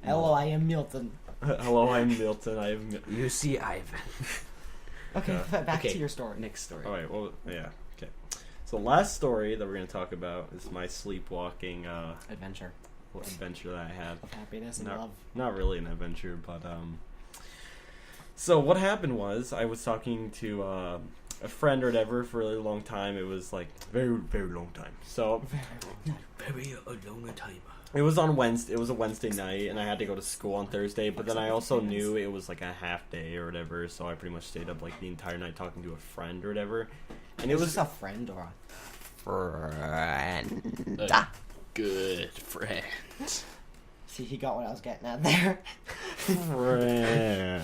Hello, I am Milton. Hello, I'm Milton. I have You see, Ivan. Okay, back Okay. to your story. Next story. All right. Well, yeah. Okay. So last story that we're gonna talk about is my sleepwalking Adventure adventure that I had. of happiness and Not- love. Not really an adventure, but So what happened was I was talking to a friend or whatever for a really long time. It was like very very long time. So Very a long time. it was on Wednesday. It was a Wednesday night, and I had to go to school on Thursday. But then I also knew it was like a half day or whatever, so I pretty much stayed up like the entire night talking to a friend or whatever. And it Was was this a friend or a friend? Good friend. See, he got what I was getting at there. friend.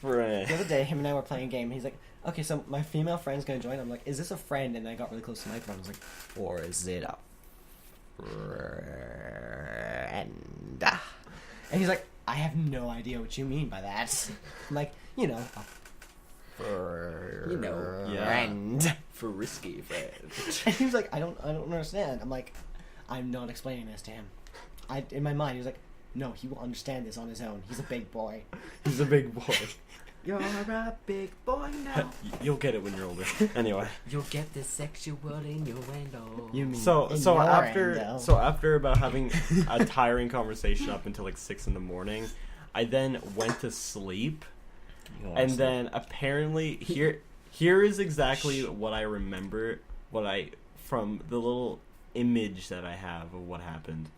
Friend. The other day, him and I were playing a game. He's like, okay, so my female friend's gonna join. I'm like, is this a friend? And I got really close to the microphone. I was like, or is it a friend? And he's like, I have no idea what you mean by that. I'm like, you know, You know, friend. For risky friend. And he was like, I don't understand. I'm like, I'm not explaining this to him. In my mind, he was like, no, he will understand this on his own. He's a big boy. He's a big boy. You're a big boy now. You'll get it when you're older. Anyway. You'll get the sexual innuendo. You mean So innuendo. after about having a tiring conversation up until like 6 a.m, I then went to sleep, and then apparently here is exactly what I remember, from the little image that I have of what happened.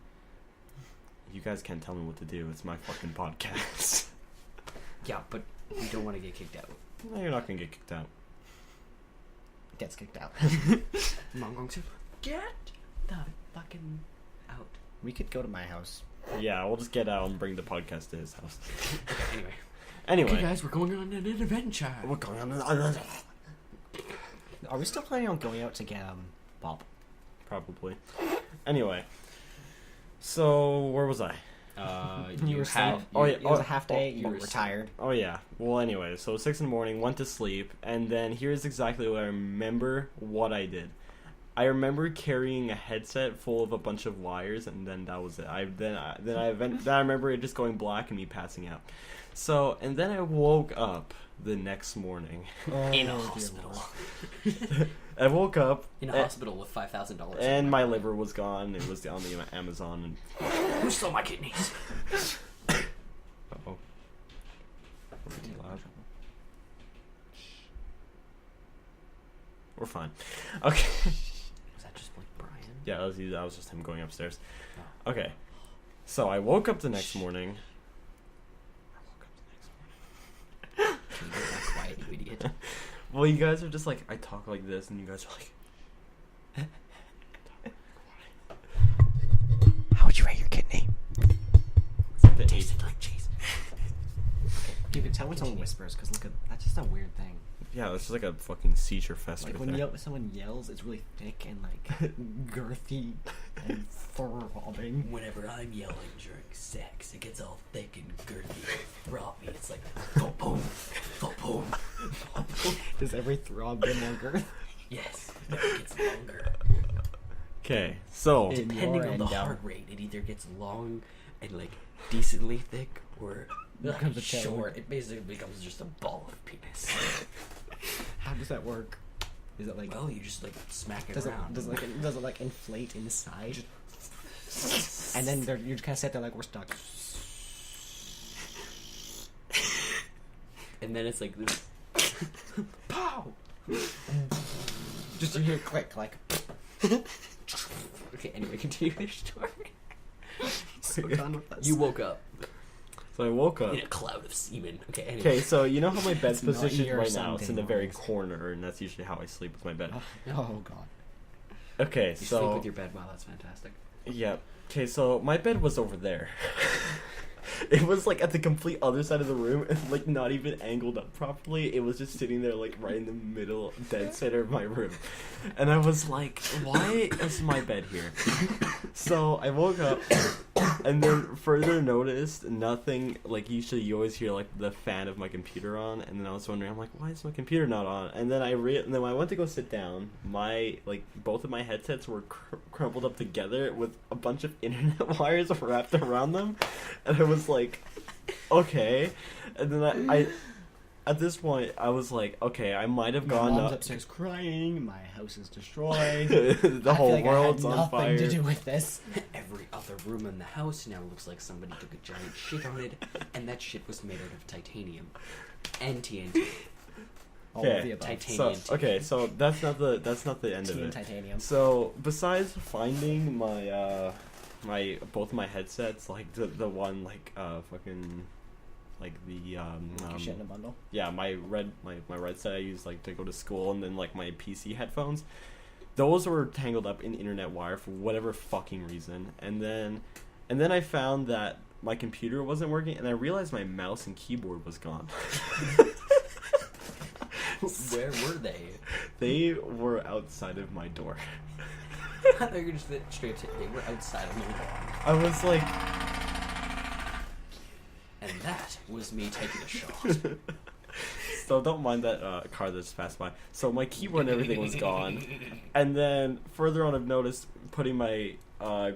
You guys can't tell me what to do. It's my fucking podcast. Yeah, but we don't want to get kicked out. No, you're not gonna get kicked out. Gets kicked out. Mom going to get the fucking out. We could go to my house. Yeah, we'll just get out and bring the podcast to his house. Okay, anyway. Anyway. Okay, guys, we're going on an adventure. We're going on. Are we still planning on going out to get Bob? Probably. Anyway. So where was I? You were had. sleep. Oh, yeah, It was oh, a half day. oh, you were you were retired. Oh yeah. Well, anyway, so 6 a.m, went to sleep, and then here's exactly what I remember. What I did. I remember carrying a headset full of a bunch of wires, and then that was it. Then I remember it just going black and me passing out. So, and then I woke up the next morning. In a hospital. I woke up In a hospital with $5,000. and my liver was gone. It was on the Amazon. And Who stole my kidneys? uh-oh. We're fine. Okay. Was that just like Brian? Yeah, that was just him going upstairs. Okay. So I woke up the next morning. Can you be that quiet, you idiot? Well, you guys are just like, I talk like this, and you guys are like, You can tell when someone whispers, because look at that's just a weird thing. Yeah, that's just like a fucking seizure fest Like right when there. someone yells, it's really thick and like girthy and throbbing. Whenever I'm yelling during sex, it gets all thick and girthy and throbby. It's like, thump boom, thump boom, thump boom. Does every throb get more girth? Yes, but it gets longer. Okay, so In Depending your on the endo. heart rate, it either gets long and like decently thick, or Becomes a toad. short. It basically becomes just a ball of penis. How does that work? Is it like Well, you just like smack it does around. it like inflate inside? And then you just kind of sit there like we're stuck. And then it's like this. Pow! Just you hear click like. Okay, anyway, continue your story. So done with us. You woke up I woke up. in a cloud of semen. Okay, anyway. Okay, so you know how my bed's It's not positioned your right now? It's in the Sunday very mornings. corner, and that's usually how I sleep with my bed. Oh god. Okay, You sleep so with your bed. Wow, that's fantastic. yeah. Okay, so my bed was over there. It was like at the complete other side of the room, and like not even angled up properly. It was just sitting there like right in the middle, dead center of my room. And I was like, why is my bed here? So I woke up and then further noticed nothing. Like usually you always hear like the fan of my computer on, and then I was wondering, I'm like, why is my computer not on? And then and then when I went to go sit down, my like both of my headsets were crumpled up together with a bunch of internet wires wrapped around them, and I was like, okay. And then I at this point I was like, okay, I might have My gone mom's up. upstairs crying. My house is destroyed. The I whole feel like world's I had on fire. nothing to do with this. Every other room in the house now looks like somebody took a giant shit on it, and that shit was made out of titanium and TNT. All of the Okay, above. Titanium. so okay, so that's not the end of Tea and it. titanium. So besides finding my both my headsets, like the one like fucking like the Like shit in a bundle. yeah, my red set I use like to go to school, and then like my PC headphones, those were tangled up in internet wire for whatever fucking reason. And then I found that my computer wasn't working, and I realized my mouse and keyboard was gone. Where were they? They were outside of my door. I thought you were just straight to, they were outside of my door. I was like, And that was me taking a shot. so don't mind that car that's passed by. So my keyboard and everything was gone. And then further on, I've noticed putting my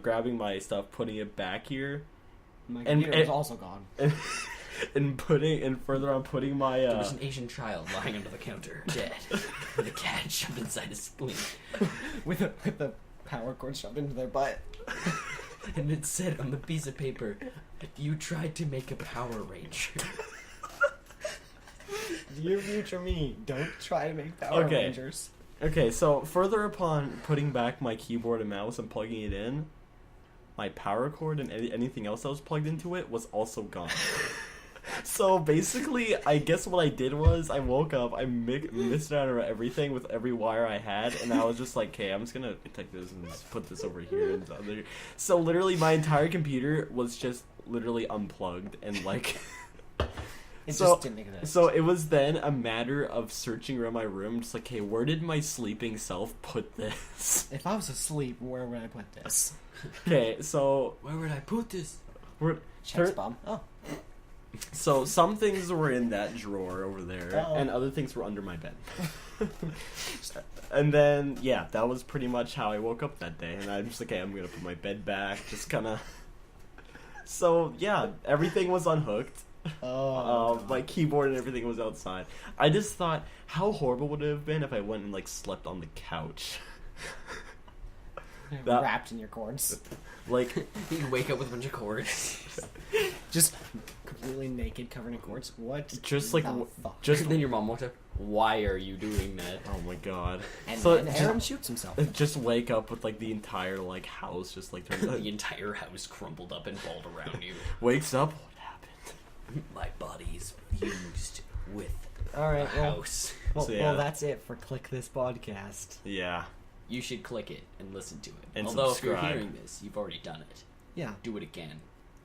grabbing my stuff, putting it back here, My And- computer was and- also gone. and further on putting my There was an Asian child lying under the counter, dead. The cat shoved inside his spleen. with the power cord shoved into their butt. And it said on the piece of paper, "You tried to make a Power Ranger." Dear future me, don't try to make Power Okay. Rangers. Okay, so further upon putting back my keyboard and mouse and plugging it in, my power cord and anything else that was plugged into it was also gone. So basically, I guess what I did was I woke up, I missed out on everything with every wire I had, and I was just like, okay, I'm just gonna take this and just put this over here and the other. So literally, my entire computer was just literally unplugged and like. It So- just didn't exist. So it was then a matter of searching around my room, just like, hey, where did my sleeping self put this? If I was asleep, where would I put this? Okay, so Where would I put this? we're Checks bomb. Oh. so some things were in that drawer over there, Oh. and other things were under my bed. And then yeah, that was pretty much how I woke up that day, and I'm just like, okay, I'm gonna put my bed back, just kind of. So yeah, everything was unhooked. Oh. My keyboard and everything was outside. I just thought, how horrible would it have been if I went and like slept on the couch? that- Wrapped in your cords. Like, You wake up with a bunch of cords. Just completely naked, covered in cords. What? Just like the fuck? just And then your mom walked up. Why are you doing that? oh my god. And So then Aaron shoots himself. just wake up with like the entire like house just like The entire house crumpled up and balled around you. wakes up. What happened? My body's fused with All right. a Well, house. So, yeah. well, that's it for Click This Podcast. Yeah. You should click it and listen to it. And Although if you're subscribe. hearing this, you've already done it. Yeah. Do it again.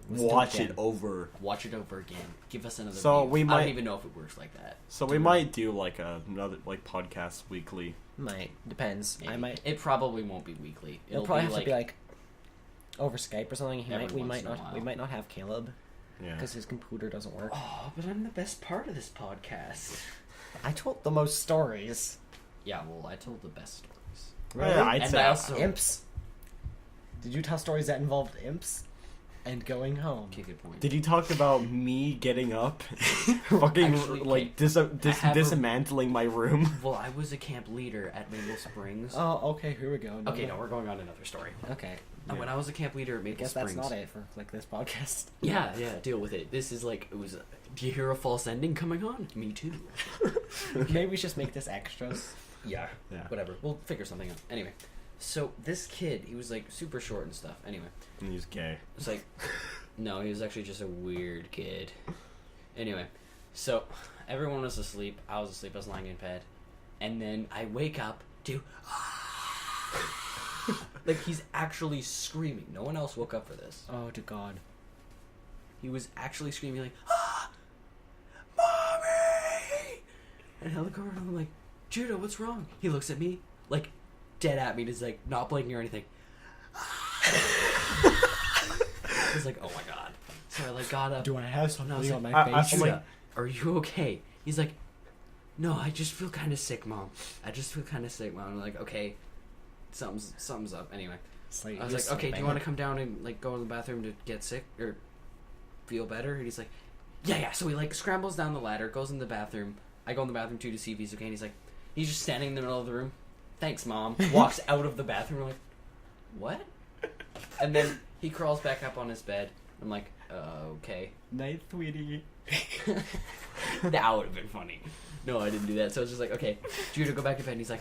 watch it over. Watch it over again. Give us another. So view. we I might- don't even know if it works like that. So we might do like another like podcast weekly. Might depends. Maybe. I might. It probably won't be weekly. It'll probably have to be like over Skype or something. Every We once might in a not. while. We might not have Caleb Yeah. because his computer doesn't work. Oh, but I'm the best part of this podcast. I told the most stories. Yeah, well, I told the best stories. Yeah, I'd And say I also Imps. Did you tell stories that involved imps and going home? Okay, good point. Did you talk about me getting up, fucking Actually, like I have a- dismantling my room? Well, I was a camp leader at Maple Springs. Oh, okay. Here we go. Okay, no, we're going on another story. Okay. And when I was a camp leader at I Maple guess Springs, that's not it for like this podcast. Yeah, deal with it. This is like it was. Do you hear a false ending coming on? Me too. Maybe we should just make this extras. Yeah, Yeah. whatever. We'll figure something out. Anyway, so this kid, he was like super short and stuff. Anyway, And he's gay. it's like, no, he was actually just a weird kid. Anyway, so everyone was asleep. I was asleep. I was lying in bed, and then I wake up to. Like he's actually screaming. No one else woke up for this. Oh, to God. He was actually screaming like, "Ah, Mommy!" And I look over and I'm like, Judah, what's wrong? He looks at me, like, dead at me, just like not blinking or anything. I was like, oh my God. So I like got up. Do I have And I something was on like, my I- face? I'm like- Judah, are you okay? He's like, no, I just feel kind of sick, Mom. I just feel kind of sick, Mom. I'm like, okay, something's up. Anyway. It's like, I was like, okay, do you want to come down and like go in the bathroom to get sick or feel better? And he's like, yeah. So he like scrambles down the ladder, goes in the bathroom. I go in the bathroom too to see if he's okay. And he's just standing in the middle of the room. Thanks, Mom. Walks out of the bathroom. I'm like, what? And then he crawls back up on his bed. I'm like, okay. Night, sweetie. That would have been funny. No, I didn't do that. So I was just like, okay, Judah, go back to bed. And he's like,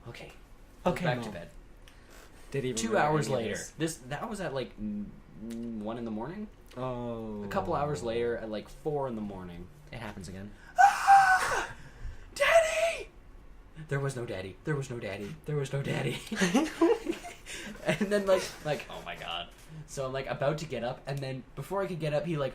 okay. Goes Okay, back Mom. to bed. Did he? 2 hours later. That was at like 1 in the morning. Oh. A couple hours later, at like 4 in the morning. It happens again. Daddy! There was no daddy. There was no daddy. There was no daddy. And then like oh my God. So I'm like about to get up, and then before I could get up, he like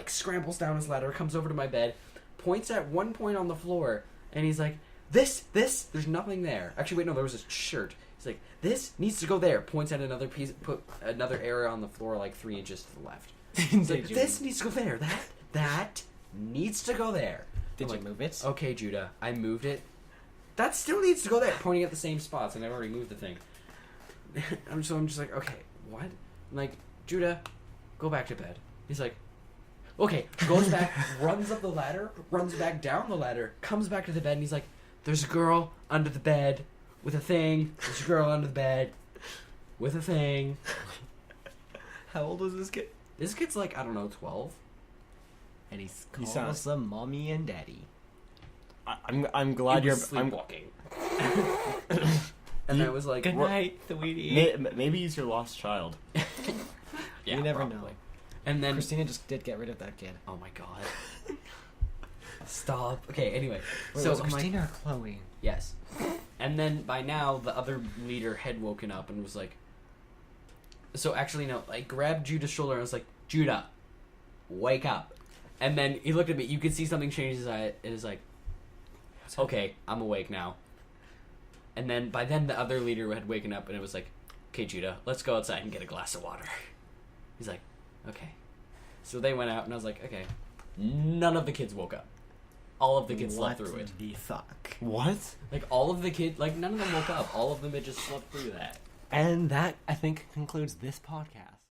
scrambles down his ladder, comes over to my bed, points at one point on the floor, and he's like, this. There's nothing there. Actually, wait, no, there was a shirt. He's like, this needs to go there. Points at another piece, put another area on the floor like 3 inches to the left. He's like, this needs to go there. That needs to go there. Did I'm you like, move it? Okay, Judah, I moved it. That still needs to go there. Pointing at the same spots, and I've already moved the thing. I'm just like, okay, what? I'm like, Judah, go back to bed. He's like, okay, goes back, runs up the ladder, runs back down the ladder, comes back to the bed, and he's like, there's a girl under the bed with a thing. There's a girl under the bed with a thing. How old was this kid? This kid's like, I don't know, 12. And he calls sounds- them mommy and daddy. I'm glad He you're was sleepwalking. And I was like, Good what? night, sweetie. maybe he's your lost child. Yeah, You never probably. know. And then, Christina just did get rid of that kid. oh my God. Stop. Okay, anyway. Wait, so was it I'm like, Christina or Chloe? yes. And then by now, the other leader had woken up and was like, so actually, no, I grabbed Judah's shoulder and I was like, Judah, wake up. And then he looked at me. You could see something change his eye. It was like, okay, I'm awake now. And then by then, the other leader had waken up and it was like, okay, Judah, let's go outside and get a glass of water. He's like, okay. So they went out and I was like, okay. None of the kids woke up. All of the kids slept through it. What the fuck? What? Like, all of the kids, like, none of them woke up. All of them had just slept through that. And that, I think, concludes this podcast.